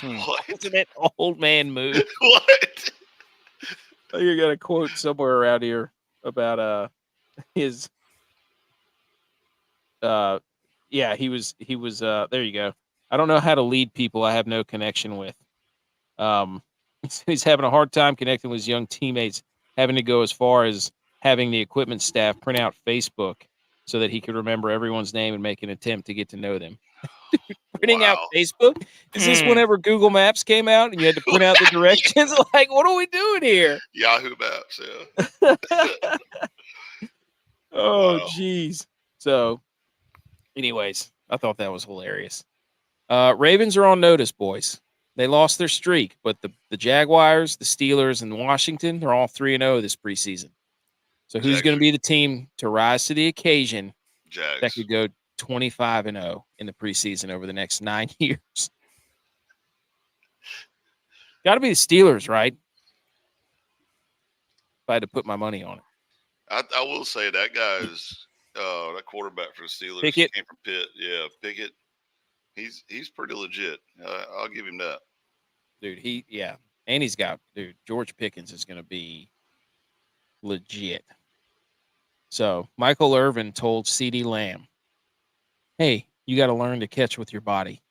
Speaker 1: isn't it old man move?
Speaker 3: What?
Speaker 1: You got a quote somewhere around here about his he was there you go. I don't know how to lead people I have no connection with. He's having a hard time connecting with his young teammates, having to go as far as having the equipment staff print out Facebook so that he could remember everyone's name and make an attempt to get to know them. Printing out Facebook? Is this whenever Google Maps came out and you had to print out the directions? Like, what are we doing here?
Speaker 3: Yahoo Maps, yeah.
Speaker 1: Oh, jeez. So, anyways, I thought that was hilarious. Ravens are on notice, boys. They lost their streak, but the Jaguars, the Steelers, and Washington are all 3-0 this preseason. So who's going to be the team to rise to the occasion that could go 25-0 in the preseason over the next 9 years? Got to be the Steelers, right? If I had to put my money on it.
Speaker 3: I will say that guy is that quarterback for the Steelers.
Speaker 1: Pickett
Speaker 3: came from Pitt. Yeah, Pickett. He's pretty legit. I'll give him that.
Speaker 1: Dude, and he's got George Pickens is going to be legit. So Michael Irvin told CeeDee Lamb, "Hey, you got to learn to catch with your body."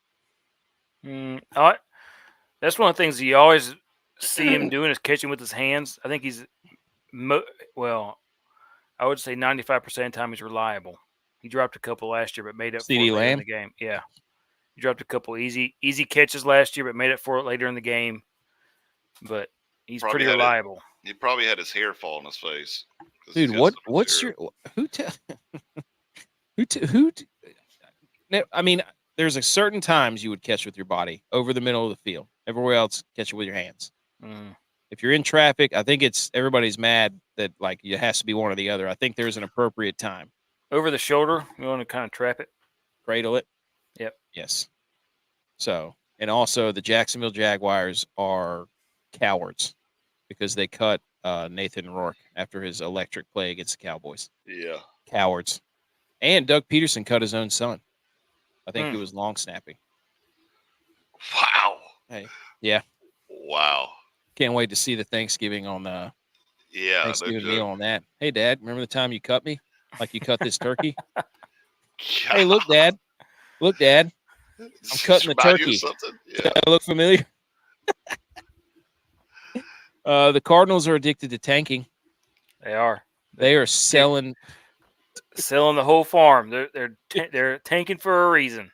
Speaker 2: That's one of the things you always see him doing is catching with his hands. I think he's Well, I would say 95% of the time he's reliable. He dropped a couple last year, but made up for it
Speaker 1: CeeDee
Speaker 2: later
Speaker 1: Lamb?
Speaker 2: in the game. Yeah, he dropped a couple easy catches last year, but made up for it later in the game. But he's
Speaker 3: Probably
Speaker 2: pretty
Speaker 3: had
Speaker 2: reliable.
Speaker 3: He probably had his hair fall on his face. 'cause
Speaker 1: Dude,
Speaker 3: he's got so much
Speaker 1: what's
Speaker 3: hair.
Speaker 1: your who I mean, there's a certain times you would catch with your body over the middle of the field. Everywhere else, catch it with your hands.
Speaker 2: Mm.
Speaker 1: If you're in traffic, I think everybody's mad that like it has to be one or the other. I think there's an appropriate time.
Speaker 2: Over the shoulder, you want to kind of trap it.
Speaker 1: Cradle it.
Speaker 2: Yep.
Speaker 1: Yes. So, and also the Jacksonville Jaguars are cowards because they cut Nathan Rourke after his electric play against the Cowboys.
Speaker 3: Yeah.
Speaker 1: Cowards. And Doug Peterson cut his own son. I think he was long snapping.
Speaker 3: Wow.
Speaker 1: Hey, yeah.
Speaker 3: Wow.
Speaker 1: Can't wait to see the Thanksgiving on Thanksgiving meal on that. Hey, Dad, remember the time you cut me? Like you cut this turkey? Hey, look, Dad. Look, Dad. I'm cutting the turkey.
Speaker 3: Yeah.
Speaker 1: Does that look familiar? The Cardinals are addicted to tanking.
Speaker 2: They are.
Speaker 1: They are selling
Speaker 2: the whole farm. They're tanking for a reason.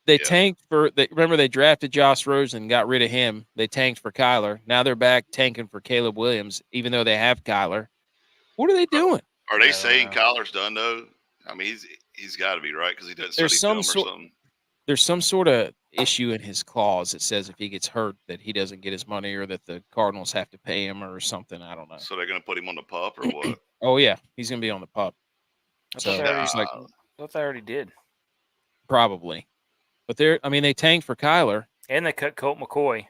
Speaker 1: They tanked for. Remember, they drafted Josh Rosen, got rid of him. They tanked for Kyler. Now they're back tanking for Caleb Williams, even though they have Kyler. What are they doing?
Speaker 3: Are they saying Kyler's done though? I mean, he's got to be right because he doesn't study film or something.
Speaker 1: There's some sort of issue in his clause that says if he gets hurt that he doesn't get his money or that the Cardinals have to pay him or something. I don't know.
Speaker 3: So they're going to put him on the pup or what?
Speaker 1: Oh yeah, he's going to be on the pup.
Speaker 2: I thought they already did.
Speaker 1: Probably. But they tanked for Kyler.
Speaker 2: And they cut Colt McCoy.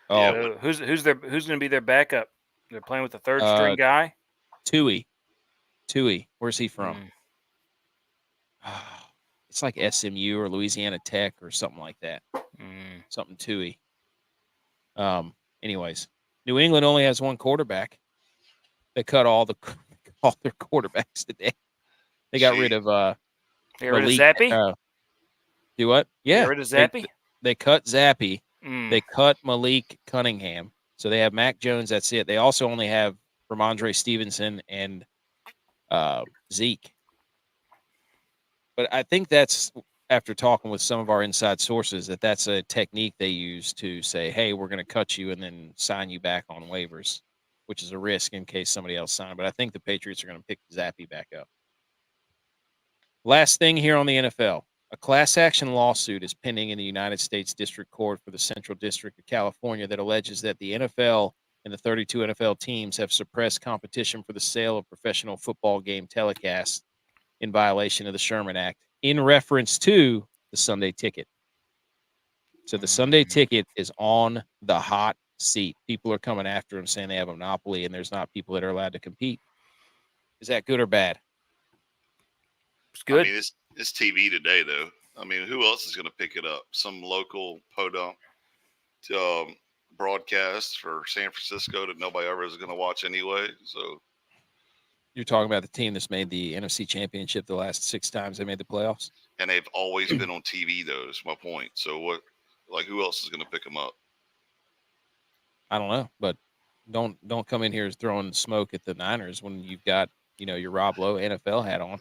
Speaker 1: Oh,
Speaker 2: so who's going to be their backup? They're playing with the third string guy.
Speaker 1: Tui. Where's he from? It's like SMU or Louisiana Tech or something like that. Something Tui. Anyways, New England only has one quarterback. They cut all their quarterbacks today. They got rid of
Speaker 2: They got rid of Zappy?
Speaker 1: Do what? Yeah.
Speaker 2: Got rid of Zappy?
Speaker 1: They cut Zappy.
Speaker 2: Mm.
Speaker 1: They cut Malik Cunningham. So they have Mac Jones. That's it. They also only have Ramondre Stevenson and Zeke. But I think that's, after talking with some of our inside sources, that's a technique they use to say, hey, we're going to cut you and then sign you back on waivers, which is a risk in case somebody else signed. But I think the Patriots are going to pick Zappy back up. Last thing here on the NFL. A class action lawsuit is pending in the United States District Court for the Central District of California that alleges that the NFL and the 32 NFL teams have suppressed competition for the sale of professional football game telecasts in violation of the Sherman Act in reference to the Sunday Ticket. So the Sunday Ticket is on the hot seat. People are coming after them saying they have a monopoly and there's not people that are allowed to compete. Is that good or bad?
Speaker 2: It's good.
Speaker 3: I mean, it's TV today, though. I mean, who else is going to pick it up? Some local podunk broadcast for San Francisco that nobody ever is going to watch anyway. So
Speaker 1: you're talking about the team that's made the NFC Championship the last 6 times they made the playoffs,
Speaker 3: and they've always been on TV, though. Is my point. So what? Like, who else is going to pick them up?
Speaker 1: I don't know, but don't come in here throwing smoke at the Niners when you've got your Rob Lowe NFL hat on.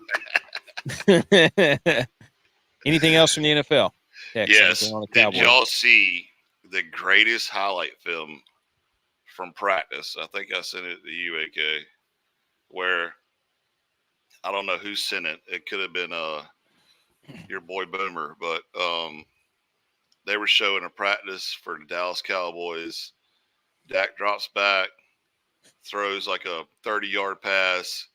Speaker 1: Anything else from the NFL?
Speaker 3: Yes. Did y'all see the greatest highlight film from practice? I think I sent it to you, AK, where I don't know who sent it. It could have been your boy Boomer, but they were showing a practice for the Dallas Cowboys. Dak drops back, throws like a 30-yard pass,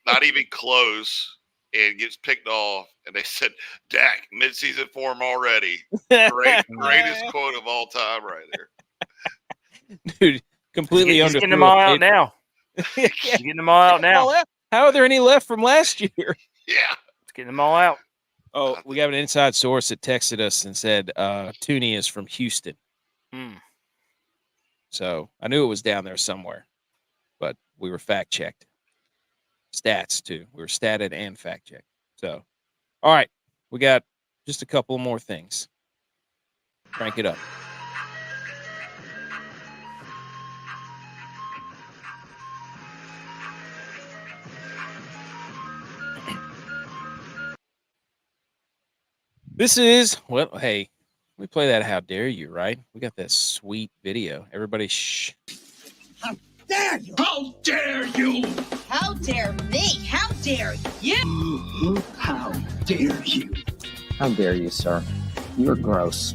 Speaker 3: not even close, and gets picked off. And they said, Dak, midseason form already. Greatest quote of all time right there.
Speaker 1: Dude, completely
Speaker 2: He's getting them all out now. He's getting them all out now.
Speaker 1: How are there any left from last year?
Speaker 3: Yeah.
Speaker 2: It's getting them all out.
Speaker 1: Oh, we got an inside source that texted us and said Tooney is from Houston. So I knew it was down there somewhere, but we were fact-checked. Stats, too. We were statted and fact-checked. So, all right, we got just a couple more things. Crank it up. This is, well, hey, we play that How Dare You, right? We got that sweet video. Everybody shh.
Speaker 5: How dare you? How dare you?
Speaker 6: How dare me? How dare you?
Speaker 5: How dare you?
Speaker 4: How dare you, sir? You're gross.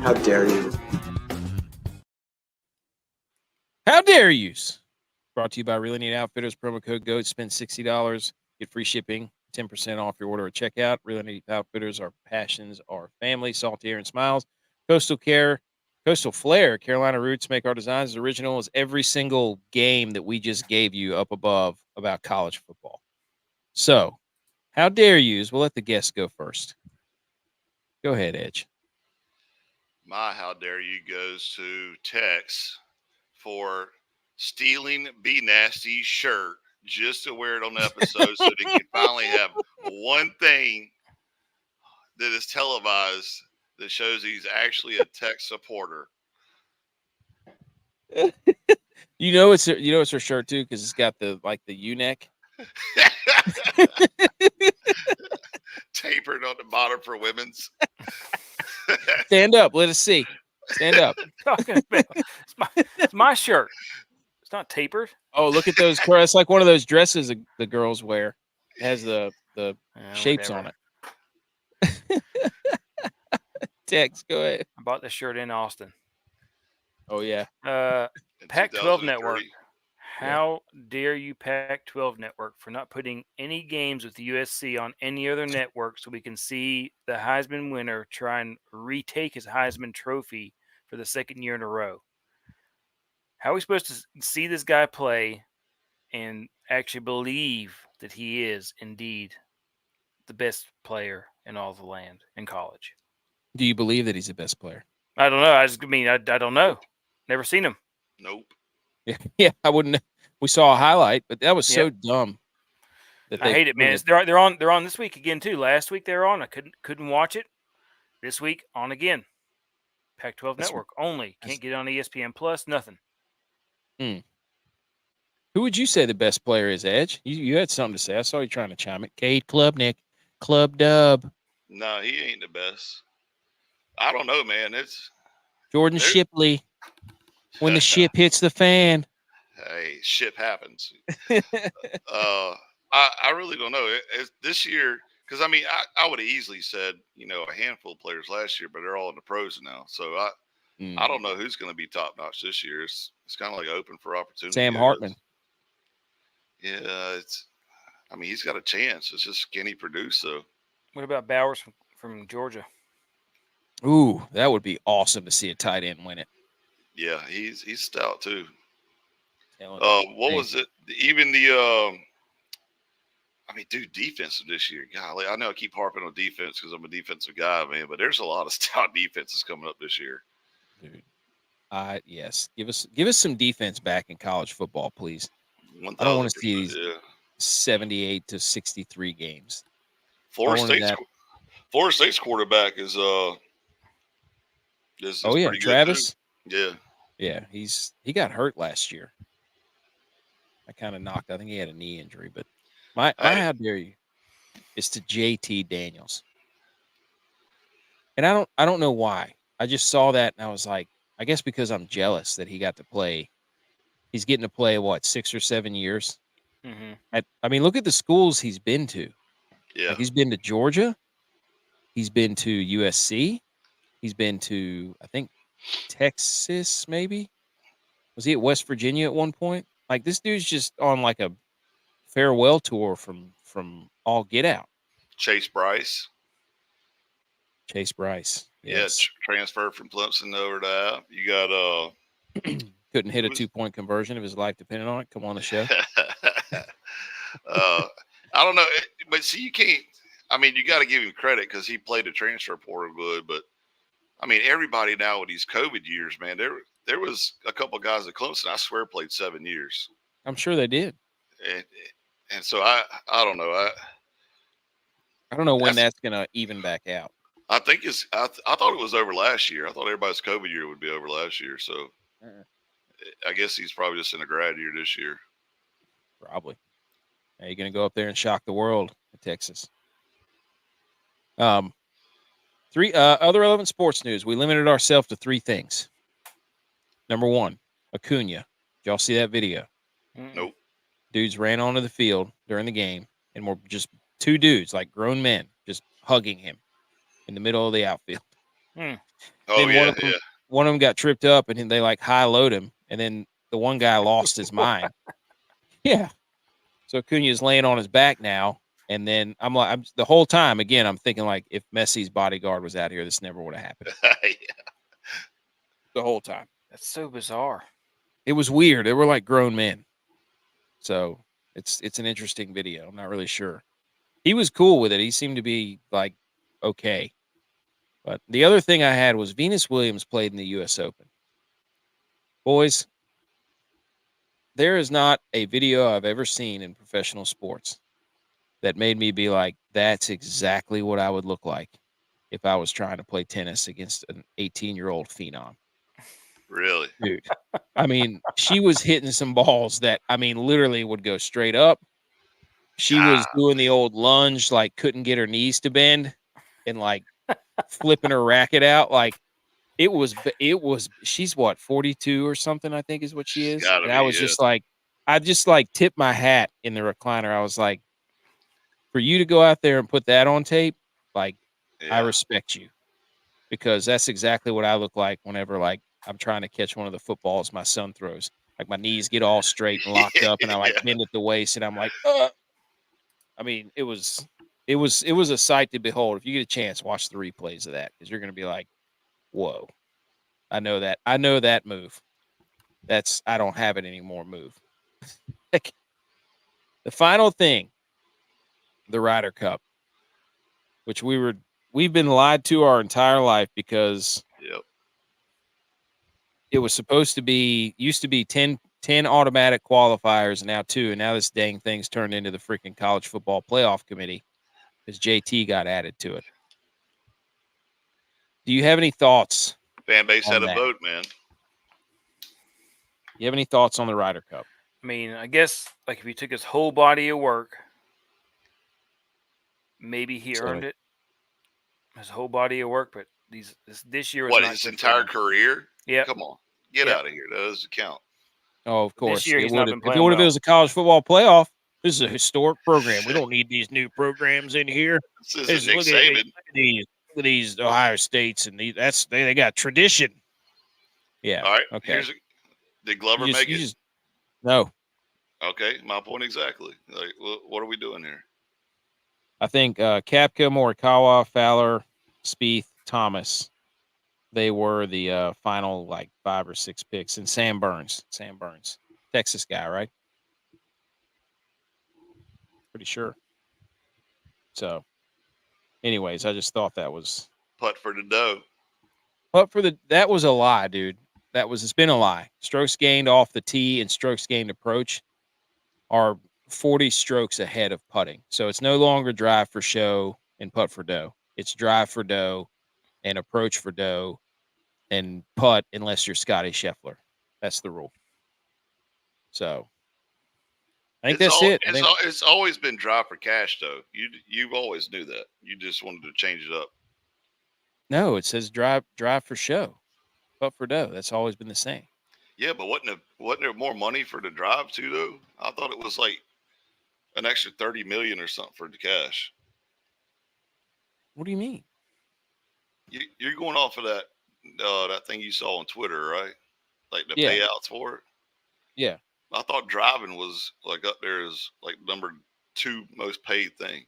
Speaker 7: How dare you?
Speaker 1: How dare yous? Brought to you by Really Neat Outfitters. Promo code GOAT. Spend $60. Get free shipping. 10% off your order at checkout. Really Neat Outfitters. Our passions, our family. Salty air and smiles. Coastal Flair. Carolina roots make our designs as original as every single game that we just gave you up above about college football. So, how dare yous? We'll let the guests go first. Go ahead, Edge.
Speaker 3: My how dare you goes to Tex for stealing B Nasty's shirt just to wear it on the episode so they can finally have one thing that is televised that shows he's actually a Tex supporter.
Speaker 1: You know it's her shirt too because it's got the U-neck.
Speaker 3: Tapered on the bottom for women's.
Speaker 1: Stand up. Let us see. Stand up.
Speaker 2: Talking about it's my shirt. It's not tapered.
Speaker 1: Oh, look at those. It's like one of those dresses the girls wear. It has the shapes
Speaker 2: Whatever.
Speaker 1: on it. Tex, go ahead.
Speaker 2: I bought this shirt in Austin.
Speaker 1: Oh yeah.
Speaker 3: In
Speaker 2: Pac-12 Network.
Speaker 3: 2003.
Speaker 2: How dare you, Pac-12 Network, for not putting any games with USC on any other network so we can see the Heisman winner try and retake his Heisman trophy for the second year in a row? How are we supposed to see this guy play and actually believe that he is indeed the best player in all the land in college?
Speaker 1: Do you believe that he's the best player?
Speaker 2: I don't know. I don't know. Never seen him.
Speaker 3: Nope.
Speaker 1: Yeah, I wouldn't. We saw a highlight, but that was so dumb.
Speaker 2: I hate it, man. They're on this week again too. Last week they were on. I couldn't watch it. This week on again. Pac-12 Network only. Can't get it on ESPN Plus. Nothing.
Speaker 1: Who would you say the best player is, Edge? You had something to say. I saw you trying to chime it. Cade Klubnik, Club Dub.
Speaker 3: No, he ain't the best. I don't know, man. It's
Speaker 1: Jordan Shipley. When the ship hits the fan.
Speaker 3: Hey, ship happens. I really don't know. This year, because I mean, I would have easily said, a handful of players last year, but they're all in the pros now. So I don't know who's going to be top notch this year. It's kind of like open for opportunity.
Speaker 1: Sam Hartman.
Speaker 3: Yeah, he's got a chance. It's just can he produce though?
Speaker 2: What about Bowers from Georgia?
Speaker 1: Ooh, that would be awesome to see a tight end win it.
Speaker 3: Yeah, he's stout too.
Speaker 1: What
Speaker 3: was it? Even defensive this year. Golly, I know I keep harping on defense because I'm a defensive guy, man. But there's a lot of stout defenses coming up this year.
Speaker 1: Dude, yes, give us some defense back in college football, please.
Speaker 3: 1,000%,
Speaker 1: I don't want to see these 78 to 63 games.
Speaker 3: Florida State's quarterback is pretty
Speaker 1: Travis.
Speaker 3: Good
Speaker 1: yeah, he got hurt last year. I kind of knocked. I think he had a knee injury, but my how dare you is to JT Daniels, and I don't know why. I just saw that and I was like, I guess because I'm jealous that he got to play. He's getting to play 6 or 7 years.
Speaker 2: Mm-hmm.
Speaker 1: I mean, look at the schools he's been to.
Speaker 3: Yeah,
Speaker 1: Like he's been to Georgia. He's been to USC. He's been to, I think, Texas, maybe. Was he at West Virginia at one point? Like this dude's just on like a farewell tour from all get out.
Speaker 3: Chase Bryce.
Speaker 1: Yes.
Speaker 3: Yeah, transferred from Clemson over to App. You got
Speaker 1: couldn't hit a 2-point conversion if his life depended on it. Come on the show.
Speaker 3: I don't know, but see, you can't. I mean, you got to give him credit because he played the transfer portal good. But I mean, everybody now with these COVID years, man, there was a couple of guys at Clemson I swear played 7 years.
Speaker 1: I'm sure they did.
Speaker 3: And so I don't know.
Speaker 1: I don't know when that's gonna even back out.
Speaker 3: I think I thought it was over last year. I thought everybody's COVID year would be over last year. So I guess he's probably just in a grad year this year.
Speaker 1: Probably. Are you going to go up there and shock the world in Texas? How Three other relevant sports news. We limited ourselves to 3 things. Number 1, Acuna. Did y'all see that video?
Speaker 3: Nope.
Speaker 1: Dudes ran onto the field during the game, and were just 2 dudes, like grown men, just hugging him in the middle of the outfield.
Speaker 3: Oh,
Speaker 1: Then
Speaker 3: yeah,
Speaker 1: one of them got tripped up, and they like high-load him, and then the one guy lost his mind. Yeah. So Acuna's laying on his back now, and then the whole time, again, I'm thinking like if Messi's bodyguard was out here, this never would have happened.
Speaker 3: yeah.
Speaker 1: The whole time.
Speaker 2: That's so bizarre.
Speaker 1: It was weird. They were like grown men. So it's an interesting video. I'm not really sure. He was cool with it. He seemed to be like okay. But the other thing I had was Venus Williams played in the U.S. Open. Boys, there is not a video I've ever seen in professional sports that made me be like, that's exactly what I would look like if I was trying to play tennis against an 18-year-old phenom.
Speaker 3: Really?
Speaker 1: Dude. I mean, she was hitting some balls that, I mean, literally would go straight up. She was doing the old lunge, like couldn't get her knees to bend and like flipping her racket out. Like it was, she's what, 42 or something, I think is what she is. And I was just like, I just like tipped my hat in the recliner. I was like, for you to go out there and put that on tape, like I respect you, because that's exactly what I look like whenever like I'm trying to catch one of the footballs my son throws. Like my knees get all straight and locked up, and I like bend at the waist, and I'm like, I mean, it was a sight to behold. If you get a chance, watch the replays of that, because you're gonna be like, whoa, I know that move. I don't have it anymore move. Like, the final thing, the Ryder Cup, which we've been lied to our entire life, because it was supposed to be, used to be 10 automatic qualifiers, and now 2, and now this dang thing's turned into the freaking college football playoff committee because JT got added to it. Do you have any thoughts?
Speaker 3: Fan base had a vote, man.
Speaker 1: You have any thoughts on the Ryder Cup?
Speaker 2: I mean, I guess like if he took his whole body of work, maybe he earned it. His whole body of work, but this year was
Speaker 3: what,
Speaker 2: not
Speaker 3: his entire career?
Speaker 2: Yeah.
Speaker 3: Come on, get out of here. That doesn't count.
Speaker 1: Oh, of course.
Speaker 2: This year he's not been playing
Speaker 1: if it
Speaker 2: well.
Speaker 1: was a college football playoff, this is a historic program. We don't need these new programs in here.
Speaker 3: This isn't Nick Saban.
Speaker 1: Look at these Ohio States, and they got tradition. Yeah.
Speaker 3: All right.
Speaker 1: Okay.
Speaker 3: Did Glover make it?
Speaker 1: No.
Speaker 3: Okay, my point exactly. Like, what are we doing here?
Speaker 1: I think Koepka, Morikawa, Fowler, Spieth, Thomas, they were the final like 5 or 6 picks, and Sam Burns, Texas guy, right? Pretty sure. So, anyways, I just thought that was
Speaker 3: putt for the dough.
Speaker 1: That was a lie, dude. It's been a lie. Strokes gained off the tee and strokes gained approach are 40 strokes ahead of putting. So it's no longer drive for show and putt for dough. It's drive for dough and approach for dough and putt unless you're Scotty Scheffler. That's the rule. So I think that's it.
Speaker 3: It's always been drive for cash, though. You've always knew that. You just wanted to change it up.
Speaker 1: No, it says drive for show, putt for dough. That's always been the same.
Speaker 3: Yeah, but wasn't there more money for the drive too, though? I thought it was like an extra $30 million or something for the cash.
Speaker 1: What do you mean?
Speaker 3: You're going off of that thing you saw on Twitter, right? Like the payouts for it.
Speaker 1: Yeah.
Speaker 3: I thought driving was like up there as like number 2 most paid thing.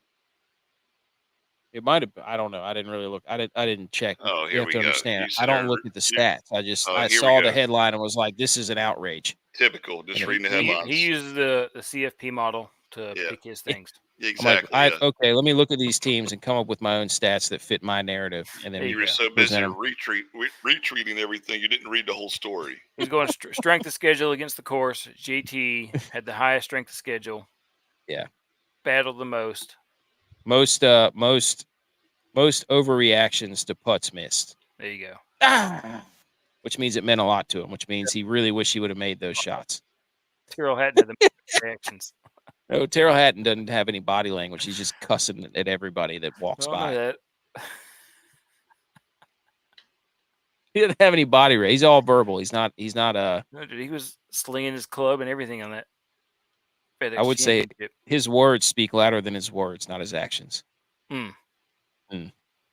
Speaker 1: It might have. I don't know. I didn't really look. I didn't check.
Speaker 3: Oh, here we go.
Speaker 1: Understand. I don't look at the stats. I saw the headline and was like, "This is an outrage."
Speaker 3: Typical. Just reading the headlines.
Speaker 2: He uses the CFP model to pick his things.
Speaker 3: Exactly.
Speaker 1: Okay, let me look at these teams and come up with my own stats that fit my narrative. And then
Speaker 3: you were so busy retweeting everything, you didn't read the whole story.
Speaker 2: He's going strength of schedule against the course. JT had the highest strength of schedule.
Speaker 1: Yeah.
Speaker 2: Battled the most.
Speaker 1: Most overreactions to putts missed.
Speaker 2: There you go.
Speaker 1: Which means it meant a lot to him, which means he really wished he would have made those shots.
Speaker 2: Tyrrell Hatton had the reactions.
Speaker 1: No, Tyrrell Hatton doesn't have any body language. He's just cussing at everybody that walks by.
Speaker 2: That.
Speaker 1: He doesn't have any body rate. He's all verbal. He's not.
Speaker 2: No, dude, he was slinging his club and everything on that FedEx
Speaker 1: I would say
Speaker 2: Championship.
Speaker 1: his words speak louder than his words, not his actions.
Speaker 2: Mm.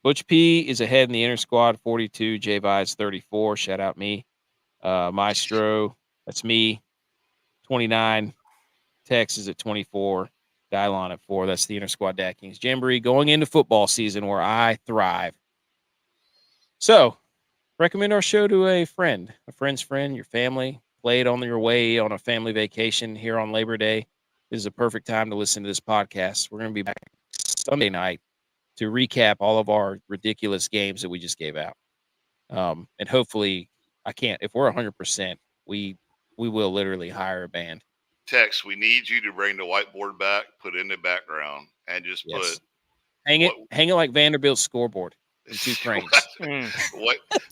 Speaker 1: Butch P is ahead in the inner squad, 42. J Vides 34. Shout out me. Maestro, that's me. 29. Tex is at 24. Dylon at 4. That's the inner squad DraftKings Jamboree going into football season where I thrive. So, recommend our show to a friend, a friend's friend, your family. Play it on your way on a family vacation here on Labor Day. This is a perfect time to listen to this podcast. We're going to be back Sunday night to recap all of our ridiculous games that we just gave out. And hopefully, if we're 100%, we will literally hire a band.
Speaker 3: Tex, we need you to bring the whiteboard back, put it in the background, and just
Speaker 1: hang it like Vanderbilt's scoreboard in 2 cranes.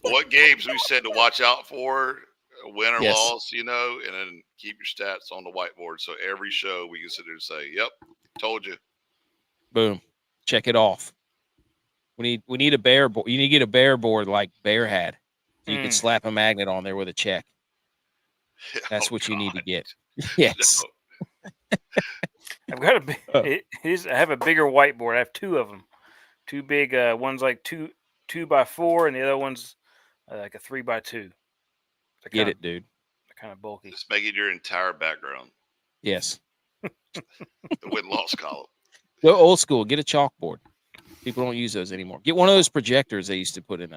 Speaker 3: what games we said to watch out for, win or
Speaker 1: Yes.
Speaker 3: loss, and then keep your stats on the whiteboard. So every show we can sit there and say, "Yep, told you."
Speaker 1: Boom, check it off. We need a bear board. You need to get a bear board like Bear had, so you can slap a magnet on there with a check. That's what you need to get. Yes.
Speaker 2: I've got I have a bigger whiteboard. I have 2 of them. 2 big one's like 2 by 4, and the other one's like a 3 by 2.
Speaker 1: Get it, dude.
Speaker 2: They're kind of bulky.
Speaker 3: Just make it your entire background.
Speaker 1: Yes.
Speaker 3: The win-loss column.
Speaker 1: Go old school. Get a chalkboard. People don't use those anymore. Get one of those projectors they used to put in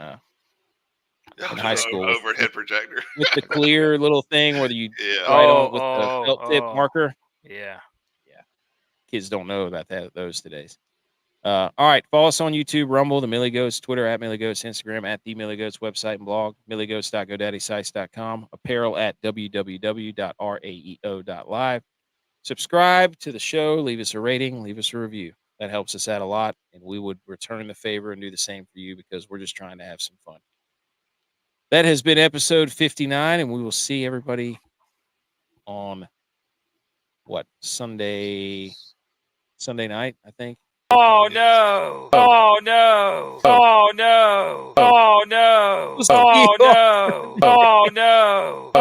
Speaker 1: high school.
Speaker 3: Overhead projector.
Speaker 1: With the clear little thing where you write on with the felt tip marker.
Speaker 2: Yeah.
Speaker 1: Kids don't know about those today. All right. Follow us on YouTube, Rumble, The Millie Goats, Twitter at Millie Goats, Instagram at The Millie Goats, website and blog, milliegoats.godaddysites.com, apparel at www.raeo.live. Subscribe to the show. Leave us a rating. Leave us a review. That helps us out a lot, and we would return the favor and do the same for you because we're just trying to have some fun. That has been episode 59, and we will see everybody on Sunday night, I think.
Speaker 2: Oh no! Oh no! Oh no! Oh no! Oh no! Oh no!